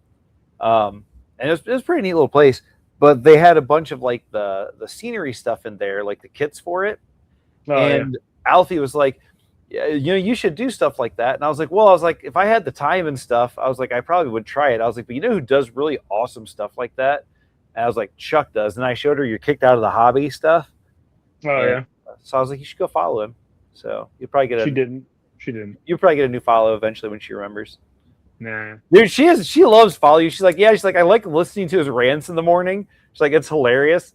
and it was a pretty neat little place. But they had a bunch of like the scenery stuff in there, like the kits for it. And Alfie was like, yeah, you should do stuff like that. And I was like, if I had the time and stuff, I was like, I probably would try it. I was like, but you know who does really awesome stuff like that? And I was like, Chuck does. And I showed her your kicked out of the hobby stuff. Yeah. So I was like, you should go follow him. So you'll probably get She didn't. You'll probably get a new follow eventually when she remembers. Nah. Dude, she loves follow you. She's like, I like listening to his rants in the morning. She's like, it's hilarious.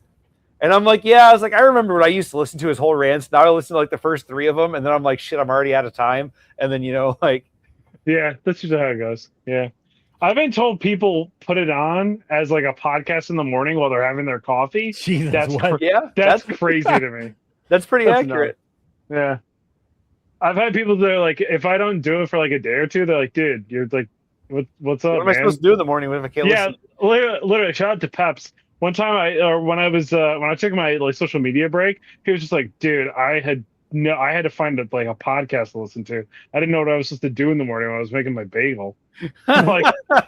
And I'm like, yeah, I was like, I remember when I used to listen to his whole rants. Now I listen to like the first 3 of them. And then I'm like, shit, I'm already out of time. And then, Yeah, that's usually how it goes. Yeah. I've been told people put it on as like a podcast in the morning while they're having their coffee. Jesus, that's what? that's crazy to me. That's pretty accurate. Nuts. Yeah. I've had people that are like, if I don't do it for like a day or two, they're like, dude, you're like, what's up, What am I man? supposed to do in the morning if I can't Yeah, listen? literally. Shout out to Peps. One time, when I took my like social media break, he was just like, dude, I had to find like a podcast to listen to. I didn't know what I was supposed to do in the morning when I was making my bagel. I'm like, I'm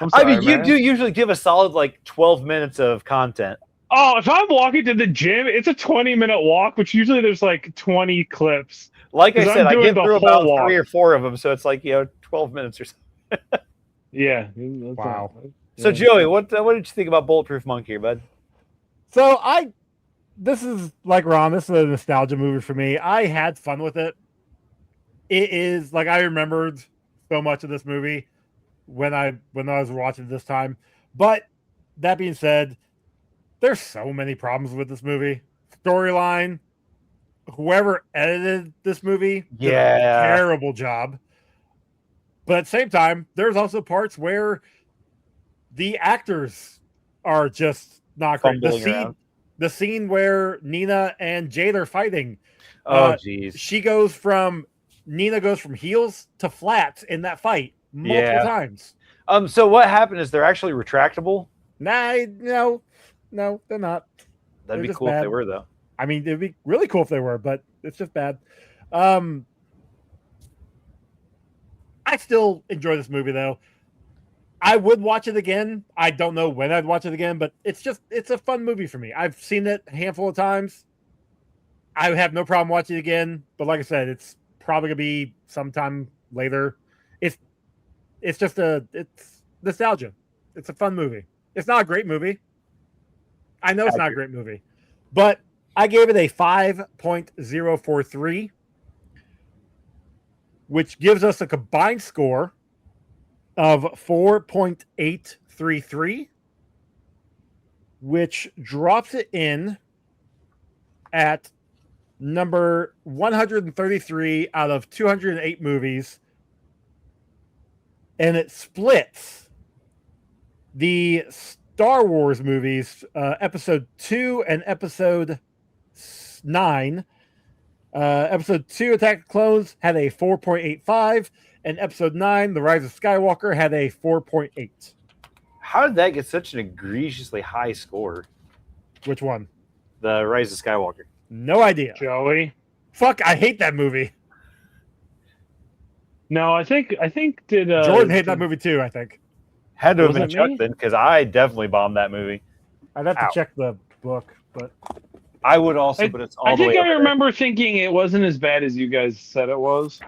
I sorry, mean, you man. do usually give a solid like 12 minutes of content. Oh, if I'm walking to the gym, it's a 20-minute walk, which usually there's like 20 clips. Like I 'Cause said, I'm I doing get the through whole about 3 walk. or 4 of them, so it's like 12 minutes or so. Yeah. Wow. So Joey, what did you think about Bulletproof Monk here, bud? So this is like Ron. This is a nostalgia movie for me. I had fun with it. It is like I remembered so much of this movie when I was watching it this time. But that being said, there's so many problems with this movie. Storyline. Whoever edited this movie did a terrible job. But at the same time, there's also parts where the actors are just not great. The scene where Nina and Jade are fighting. Oh, jeez. Nina goes from heels to flats in that fight multiple times. So what happened is they're actually retractable? No, they're not. That'd be cool if they were, though. I mean, it'd be really cool if they were, but it's just bad. I still enjoy this movie, though. I would watch it again. I don't know when I'd watch it again, but it's a fun movie for me. I've seen it a handful of times. I have no problem watching it again, but like I said, it's probably gonna be sometime later. It's nostalgia. It's a fun movie. It's not a great movie. I know it's not a great movie, but I gave it a 5.043, which gives us a combined score of 4.833, which drops it in at number 133 out of 208 movies. And it splits the Star Wars movies, episode 2 and episode 9. Episode 2, Attack of the Clones, had a 4.85, and episode 9, The Rise of Skywalker, had a 4.8. How did that get such an egregiously high score? Which one? The Rise of Skywalker. No idea. Joey. Fuck, I hate that movie. No, I think did Jordan hate that movie too, I think. Had to have been Was it Chuck me? then, because I definitely bombed that movie. I'd have to check the book, but I would also, but it's all I the way think up I there. remember thinking it wasn't as bad as you guys said it was.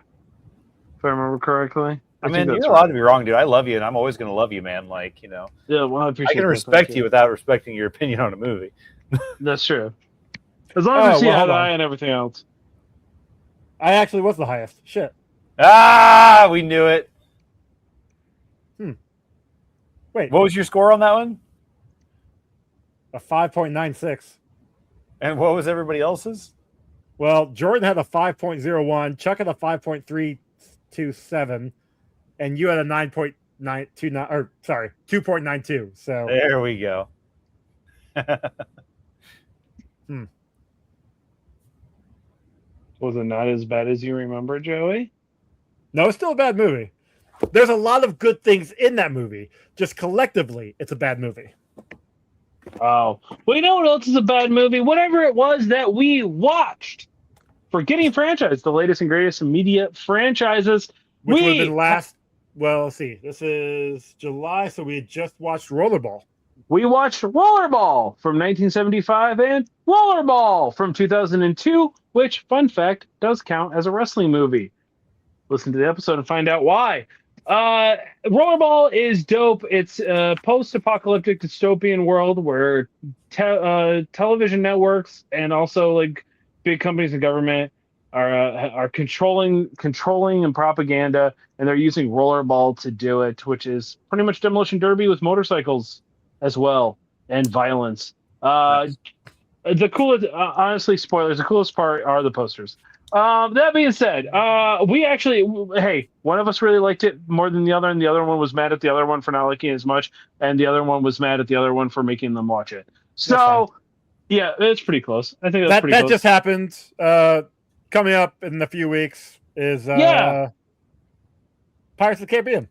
If I remember correctly. I mean, think you're that's allowed right. to be wrong, dude. I love you, and I'm always going to love you, man. Like, Yeah, well, I appreciate I can that. respect Thank you without respecting your opinion on a movie. That's true. As long as we see eye hold to on. eye and everything else. I actually was the highest. Shit. Ah, we knew it. Wait, What was your score on that one? a 5.96. And what was everybody else's? Well, Jordan had a 5.01, Chuck had a 5.327, and you had a 9.929, or sorry, 2.92. So There we go. Was it not as bad as you remember, Joey? no, it's still a bad movie. There's a lot of good things in that movie. Just collectively, it's a bad movie. Oh. Well, you know what else is a bad movie? Whatever it was that we watched. Forgetting franchise, the latest and greatest media franchises. Which would have been last. Well, let's see. This is July, so we had just watched Rollerball. We watched Rollerball from 1975 and Rollerball from 2002, which, fun fact, does count as a wrestling movie. Listen to the episode and find out why. Rollerball is dope. It's a post-apocalyptic dystopian world where television networks and also like big companies and government are controlling and propaganda, and they're using Rollerball to do it, which is pretty much Demolition Derby with motorcycles as well and violence. The coolest, honestly, spoilers. The coolest part are the posters. That being said, we actually, hey, one of us really liked it more than the other, and the other one was mad at the other one for not liking it as much, and the other one was mad at the other one for making them watch it. So, yeah, it's pretty close. I think that's pretty that close. just happened. coming up in a few weeks is Yeah. Pirates of the Caribbean.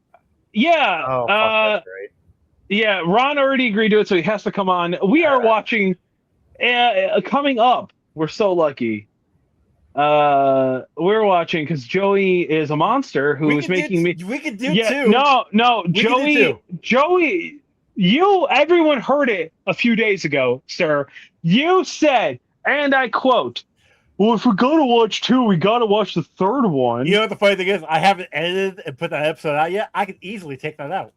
Yeah. Oh, fuck, that's right. Yeah, Ron already agreed to it, so he has to come on. We are watching coming up. We're so lucky. We're watching because Joey is a monster who is making me. We could do Yeah, two. no, We could do Joey, everyone heard it a few days ago, sir. You said, and I quote, "Well, if we're gonna watch two, we gotta watch the third one." You know what the funny thing is? I haven't edited and put that episode out yet. I could easily take that out.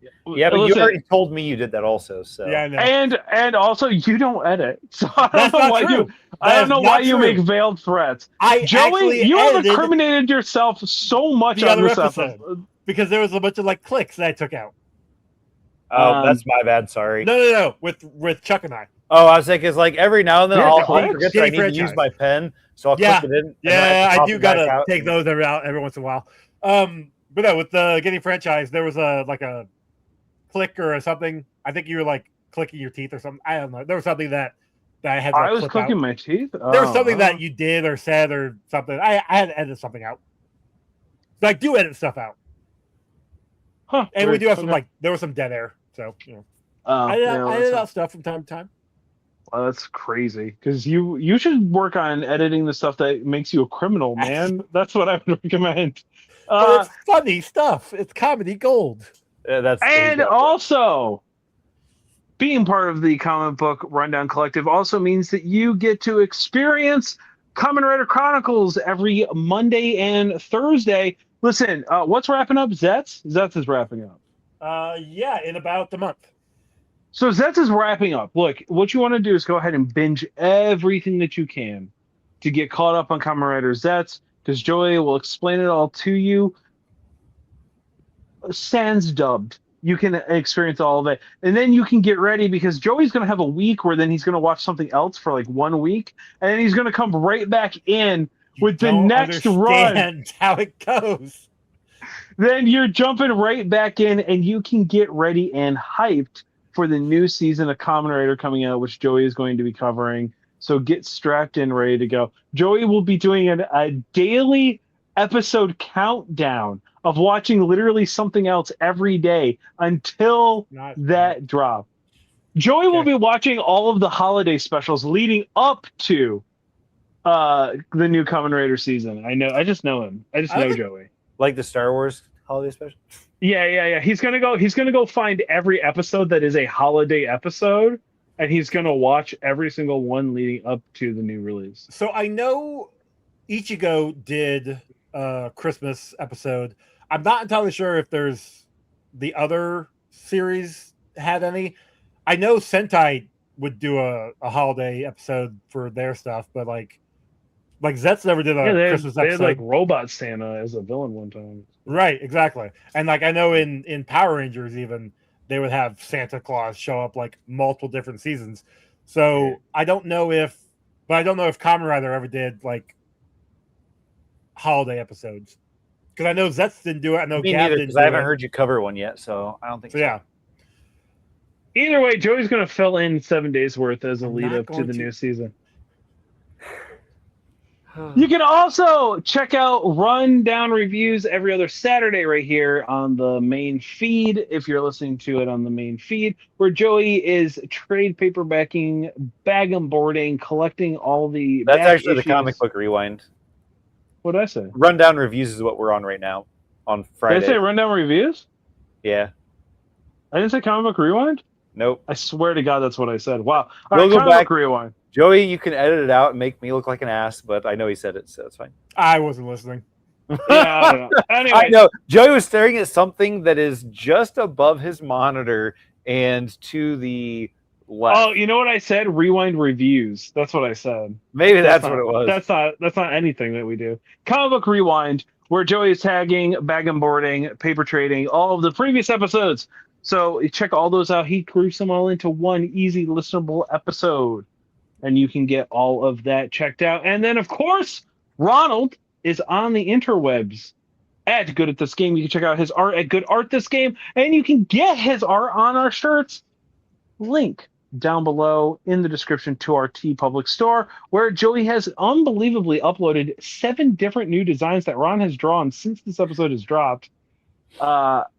Yeah, but Listen, you already told me you did that also. So Yeah, I know. and also you don't edit, so I That's don't know not why true. I don't know why That's you not make true. veiled threats. I Joey, actually you have edited incriminated yourself so much the on other this episode because there was a bunch of like clicks that I took out. that's my bad. Sorry. No. With Chuck and I. Oh, I was saying because like every now and then Yeah, I'll clicks? forget that I need to use my pen, so I'll click it in. and then Yeah, have to I pop do it back gotta out. take those out every once in a while. But no, with the Getting Franchise, there was a click or something. I think you were like clicking your teeth or something. I don't know. There was something that I had. To, I was click clicking out. my teeth. There was something that you did or said or something. I had to edit something out. But I do edit stuff out, and we do have some like there was some dead air. So I edit out stuff from time to time. Well, that's crazy because you should work on editing the stuff that makes you a criminal, man. That's what I would recommend. But it's funny stuff. It's comedy gold. And also, being part of the Comic Book Rundown Collective also means that you get to experience Kamen Rider Chronicles every Monday and Thursday. Listen, what's wrapping up? Zets? Zets is wrapping up. Yeah, in about a month. So Zets is wrapping up. Look, what you want to do is go ahead and binge everything that you can to get caught up on Kamen Rider Zets, because Joey will explain it all to you. Sans dubbed. You can experience all of it. And then you can get ready because Joey's going to have a week where then he's going to watch something else for like 1 week. And then he's going to come right back in with the next run. How it goes. Then you're jumping right back in and you can get ready and hyped for the new season of Kamen Rider coming out, which Joey is going to be covering. So get strapped in, ready to go. Joey will be doing a daily episode countdown of watching literally something else every day until that drop. Joey will be watching all of the holiday specials leading up to the new Kamen Rider season. I just know him. I just know Joey. Like the Star Wars holiday special? Yeah. He's gonna go find every episode that is a holiday episode, and he's gonna watch every single one leading up to the new release. So I know Ichigo did a Christmas episode. I'm not entirely sure if there's the other series had any. I know Sentai would do a holiday episode for their stuff, but like Zets never did a Christmas episode. They had like Robot Santa as a villain one time. Right, exactly. And like I know in Power Rangers even they would have Santa Claus show up like multiple different seasons. So I don't know if Kamen Rider ever did like holiday episodes. Because I know Zets didn't do it. I know Gab didn't do it. I haven't heard you cover one yet, so I don't think so. Yeah. Either way, Joey's going to fill in 7 days worth as a lead up to the new season. You can also check out Rundown Reviews every other Saturday right here on the main feed, if you're listening to it on the main feed, where Joey is trade paperbacking, bag and boarding, collecting all the That's actually issues. The Comic Book Rewind. What did I say? Rundown Reviews is what we're on right now on Friday. Did I say Rundown Reviews? Yeah. I didn't say Comic Book Rewind? Nope. I swear to God, that's what I said. Wow. All we'll right, go Comic back. Book Rewind. Joey, you can edit it out and make me look like an ass, but I know he said it, so it's fine. I wasn't listening. Yeah, I don't know. Anyway. I know. Joey was staring at something that is just above his monitor and to the left. Oh, you know what I said? Rewind Reviews. That's what I said. Maybe that's what it was. That's not anything that we do. Comic Book Rewind, where Joey is tagging, bag and boarding, paper trading, all of the previous episodes. So check all those out. He groups them all into one easy listenable episode. And you can get all of that checked out. And then, of course, Ronald is on the interwebs at Good at This Game. You can check out his art at Good Art This Game. And you can get his art on our shirts. Link down below in the description to our TeePublic store, where Joey has unbelievably uploaded 7 different new designs that Ron has drawn since this episode has dropped.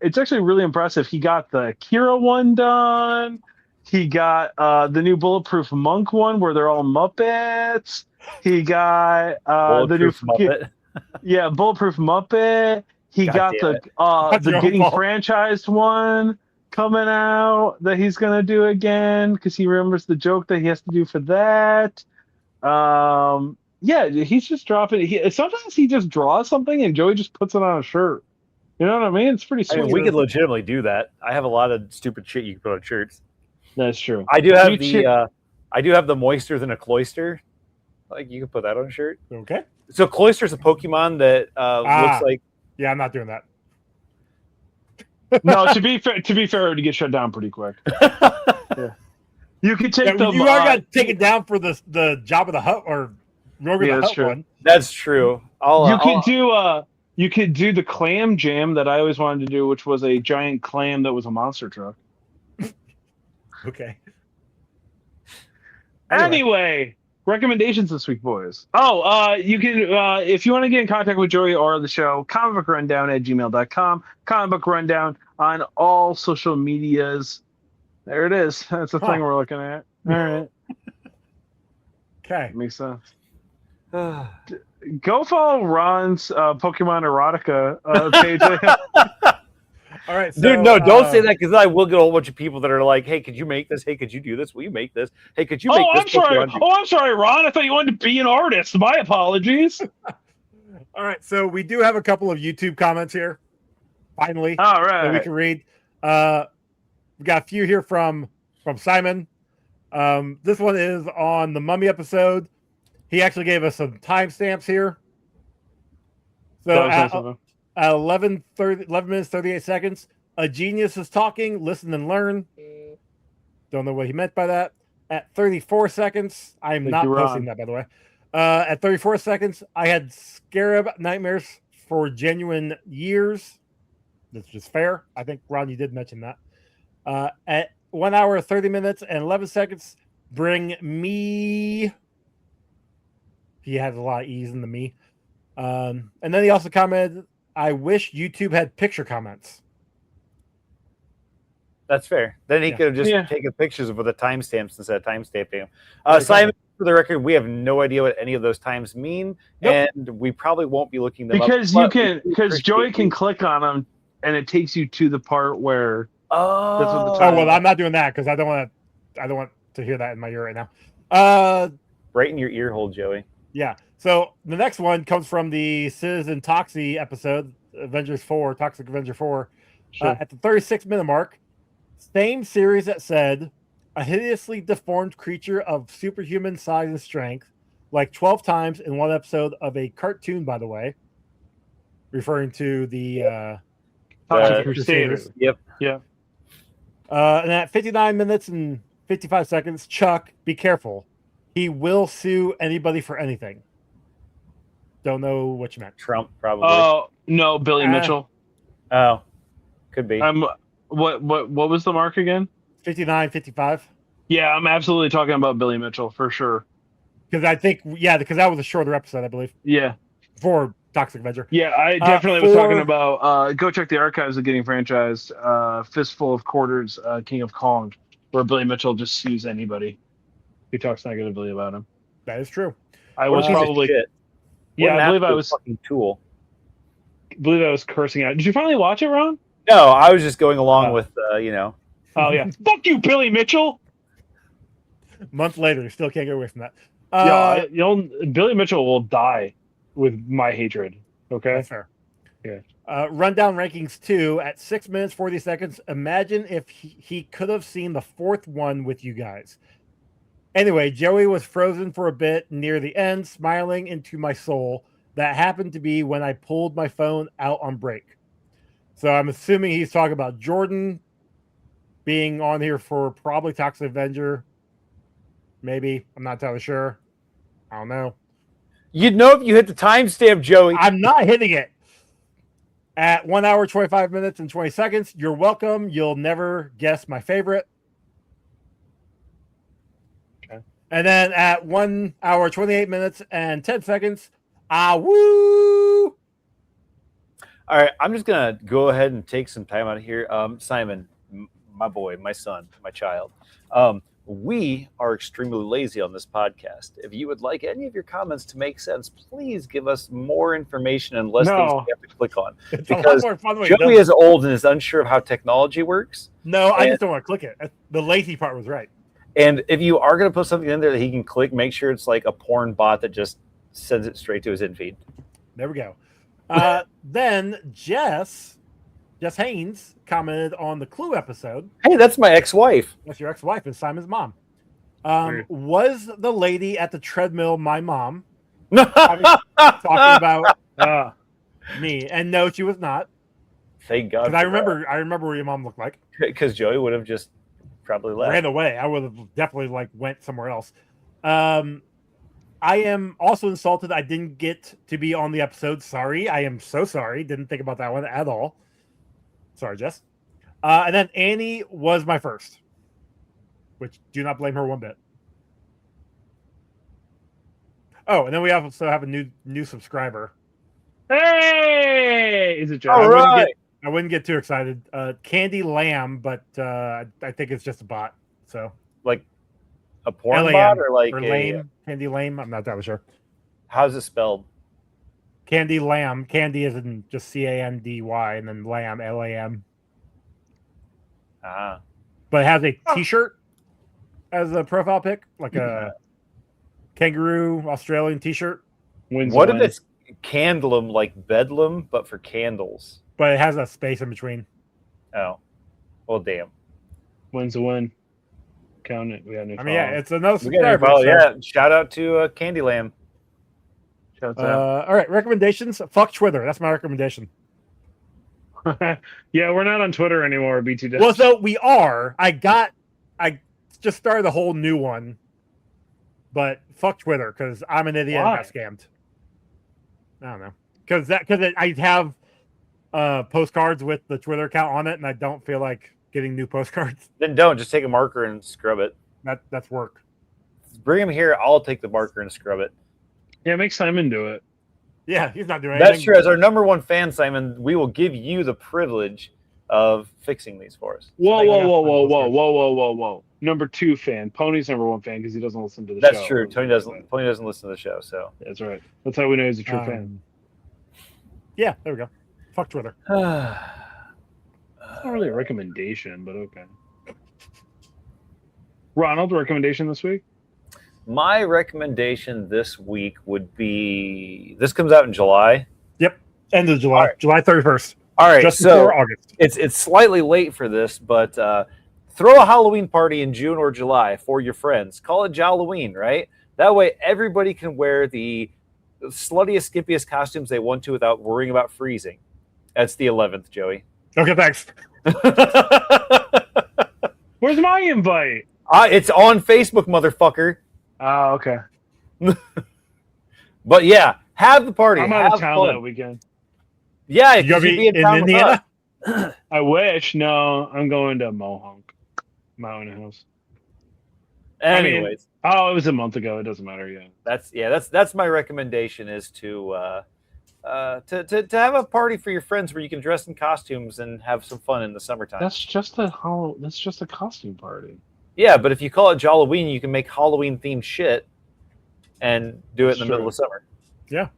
It's actually really impressive. He got the Kira one done. He got the new Bulletproof Monk one where they're all Muppets. He got the new Muppet. Yeah, Bulletproof Muppet. He got the Getting Franchised one coming out that he's gonna do again because he remembers the joke that he has to do for that. Yeah, he's just dropping. Sometimes he just draws something and Joey just puts it on a shirt. You know what I mean? It's pretty sweet. I mean, we could legitimately do that. I have a lot of stupid shit you can put on shirts. That's true. I do have I do have the Moister than a Cloister. Like you can put that on a shirt. Okay. So Cloister is a Pokemon that looks like. Yeah, I'm not doing that. No, to be fair, it would get shut down pretty quick. Yeah. You could take them. You already got taken down for the Jabba the Hutt or Yorga the Hutt one. That's true. You could do the clam jam that I always wanted to do, which was a giant clam that was a monster truck. Okay. Anyway, recommendations this week, boys. You can if you want to get in contact with Joey or the show, comicbookrundown@gmail.com. Comic Book Rundown on all social medias. There it is. That's the thing we're looking at. All right. Okay. Makes sense. Go follow Ron's Pokemon Erotica page. All right, so, dude. No, don't say that because I will get a whole bunch of people that are like, "Hey, could you make this? Hey, could you do this? Will you make this? Hey, could you make this?" I'm sorry, Ron. I thought you wanted to be an artist. My apologies. All right, so we do have a couple of YouTube comments here. Finally, all right, that we can read. We got a few here from Simon. This one is on the Mummy episode. He actually gave us some timestamps here. So at 11 minutes 38 seconds, a genius is talking. Listen and learn. Don't know what he meant by that. At 34 seconds, I'm not posting that, by the way. At 34 seconds, I had scarab nightmares for genuine years. That's just fair. I think, Ron, you did mention that. At 1 hour, 30 minutes, and 11 seconds, bring me. He has a lot of E's in the me. And then he also commented, I wish YouTube had picture comments. That's fair. Then he could have just taken pictures with the timestamps instead of timestamping them. Simon, for the record, we have no idea what any of those times mean, and we probably won't be looking them up. Because Joey can click on them, and it takes you to the part where. That's what the time well, I'm not doing that because I don't want to hear that in my ear right now. Right in your ear hole, Joey. Yeah. So the next one comes from the Citizen Toxie episode, Avengers 4, Toxic Avenger 4. Sure. At the 36-minute mark, same series that said, a hideously deformed creature of superhuman size and strength, like 12 times in one episode of a cartoon, by the way, referring to the Crusaders. Yep. Yeah. And at 59 minutes and 55 seconds, Chuck, be careful. He will sue anybody for anything. Don't know what you meant. Trump, probably. Oh, no, Billy Mitchell. Oh, could be. What was the mark again? 59, 55. Yeah, I'm absolutely talking about Billy Mitchell for sure. Because I think, because that was a shorter episode, I believe. Yeah. For Toxic Avenger. Yeah, I definitely was talking about, go check the archives of Getting Franchised, Fistful of Quarters, King of Kong, where Billy Mitchell just sues anybody who talks negatively about him. That is true. I was probably... Yeah, I believe I was... fucking tool. I believe I was cursing out. Did you finally watch it, Ron? No, I was just going along with, Oh, yeah. Fuck you, Billy Mitchell! A month later, you still can't get away from that. Billy Mitchell will die with my hatred. Okay? That's fair. Yeah. Rundown rankings 2 at 6 minutes, 40 seconds. Imagine if he could have seen the fourth one with you guys. Anyway, Joey was frozen for a bit near the end, smiling into my soul. That happened to be when I pulled my phone out on break. So I'm assuming he's talking about Jordan being on here for probably Toxic Avenger. Maybe. I'm not entirely sure. I don't know. You'd know if you hit the timestamp, Joey. I'm not hitting it. At 1 hour, 25 minutes, and 20 seconds, you're welcome. You'll never guess my favorite. And then at 1 hour, 28 minutes, and 10 seconds, woo! All right, I'm just gonna go ahead and take some time out here. Simon, my boy, my son, my child. We are extremely lazy on this podcast. If you would like any of your comments to make sense, please give us more information and less things we have to click on. It's Because a lot more fun when Joey is old and is unsure of how technology works. No, I just don't want to click it. The lazy part was right. And if you are going to put something in there that he can click, make sure it's like a porn bot that just sends it straight to his in-feed. There we go. Then Jess Haynes commented on the Clue episode. Hey, that's my ex-wife. That's your ex-wife and Simon's mom. Was the lady at the treadmill my mom? Talking about me. And no, she was not. Thank God. Because I remember what your mom looked like. Because Joey would have just probably left. Ran away. I would have definitely went somewhere else. I am also insulted I didn't get to be on the episode. Sorry. I am so sorry. Didn't think about that one at all. Sorry, Jess. And then Annie was my first, which do not blame her one bit. Oh, and then we also have a new subscriber. Hey, is it Joe? All right. I wouldn't get too excited. Candy Lamb, but I think it's just a bot. So like a porn LAM, bot or like lame? Candy Lame? I'm not that sure. How's it spelled? Candy Lamb. Candy is in just Candy, and then Lamb, LAM. But it has a T-shirt as a profile pic, like a kangaroo Australian T-shirt. What if it's Candlem, like Bedlam, but for candles? But it has a space in between. Oh, well, damn. Wins a win. Count it. We got new. Yeah, it's another subscriber. Yeah, shout out to Candy Lamb. Shouts out. All right, recommendations. Fuck Twitter. That's my recommendation. Yeah, we're not on Twitter anymore. BT. Well, so we are. I just started a whole new one, but fuck Twitter because I'm an idiot and got scammed. I don't know because I have postcards with the Twitter account on it, and I don't feel like getting new postcards. Then don't just take a marker and scrub it. That's work. Bring him here. I'll take the marker and scrub it. Yeah, make Simon do it. Yeah, he's not doing anything. That's true. As our number one fan, Simon, we will give you the privilege of fixing these for us. Whoa. Number 2 fan. Pony's number 1 fan because he doesn't listen to the show. That's true. Tony doesn't listen to the show, so that's right. That's how we know he's a true fan. Yeah, there we go. Fuck Twitter. It's not really a recommendation, but okay. Ronald, recommendation this week? My recommendation this week would be, this comes out in July. Yep, end of July, right. July 31st. All right, just so before August. It's slightly late for this, but throw a Halloween party in June or July for your friends. Call it Jalloween, right? That way everybody can wear the sluttiest, skimpiest costumes they want to without worrying about freezing. That's the 11th, Joey. Okay, thanks. Where's my invite? It's on Facebook, motherfucker. Oh, okay. But yeah, have the party. I'm out of town that weekend. Yeah, you gotta be in Indiana. I wish. No, I'm going to Mohonk Mountain House. Anyways, it was a month ago. It doesn't matter. Yeah, that's my recommendation is to have a party for your friends where you can dress in costumes and have some fun in the summertime. That's just a costume party. Yeah, but if you call it Jalloween, you can make Halloween themed shit and do it in the middle of summer. Yeah,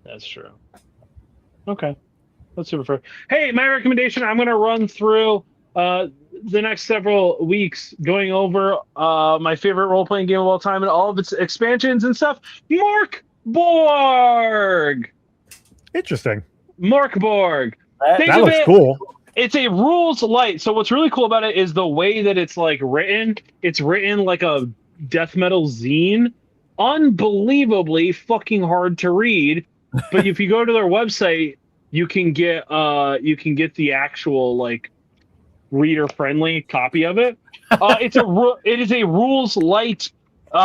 that's true. Okay, that's super fair. Hey, my recommendation. I'm going to run through the next several weeks going over my favorite role-playing game of all time and all of its expansions and stuff. Mork Borg. Interesting. Mork Borg. That looks cool. It's a rules light. So what's really cool about it is the way that it's like written. It's written like a death metal zine. Unbelievably fucking hard to read. But if you go to their website, you can get the actual like reader friendly copy of it. It is a rules light,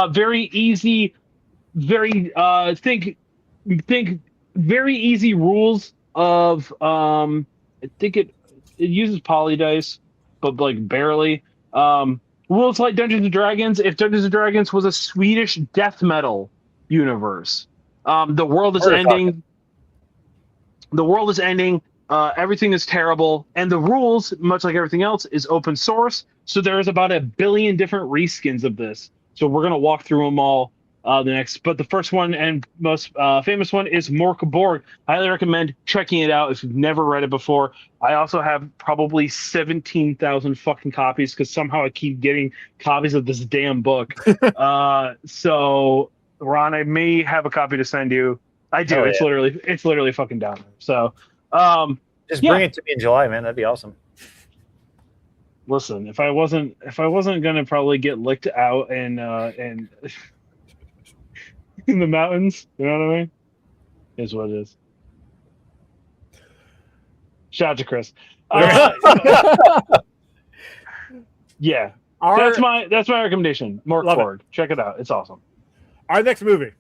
very easy, very think very easy rules of I think it uses poly dice, but like barely. Well, it's like Dungeons and Dragons. If Dungeons and Dragons was a Swedish death metal universe, the world is We're ending. The world is ending. Everything is terrible, and the rules, much like everything else, is open source. So there's about 1 billion different reskins of this. So we're gonna walk through them all. But the first one and most famous one is Morkborg. Highly recommend checking it out if you've never read it before. I also have probably 17,000 fucking copies because somehow I keep getting copies of this damn book. So Ron, I may have a copy to send you. I do. Hell It's yeah. literally fucking down there. So, Just yeah. bring it to me in July, man. That'd be awesome. Listen, if I wasn't gonna probably get licked out and in the mountains, you know what I mean? Is what it is. Shout out to Chris. Yeah, that's my recommendation. Morkborg. Check it out. It's awesome. Our next movie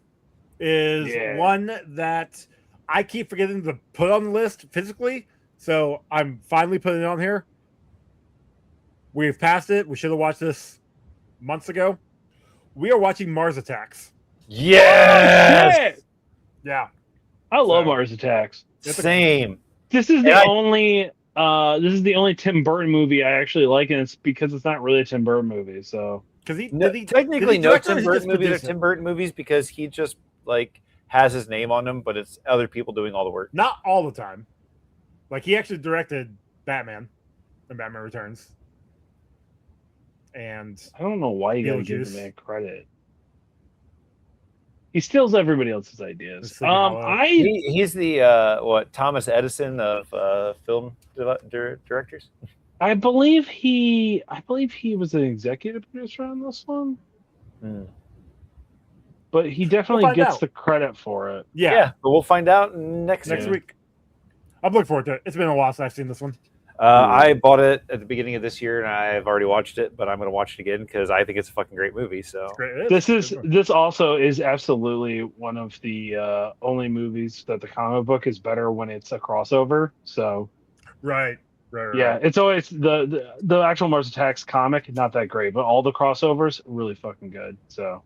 is Yeah. one that I keep forgetting to put on the list physically, so I'm finally putting it on here. We've passed it. We should have watched this months ago. We are watching Mars Attacks. Yes. Yeah. Yeah. I love So- Mars Attacks. Same. This is the Yeah, only Tim Burton movie I actually like, and it's because it's not really a Tim Burton movie. So Because he No, did he technically, did he no direct or Tim did he Burton just movies are produce it? Tim Burton movies because he just like has his name on them, but it's other people doing all the work. Not all the time. Like he actually directed Batman and Batman Returns. And I don't know why you gotta give Beetlejuice. the man credit. He steals everybody else's ideas. It's like hollow. He's the Thomas Edison of film directors. I believe he was an executive producer on this one, but he definitely find gets out. the credit for it. yeah, But we'll find out next next week. week. I'm looking forward to it. It's been a while since I've seen this one. I bought it at the beginning of this year, and I've already watched it, but I'm going to watch it again because I think it's a fucking great movie. So Great. This also is absolutely one of the only movies that the comic book is better when it's a crossover. So right. yeah, it's always the actual Mars Attacks comic not that great, but all the crossovers really fucking good. So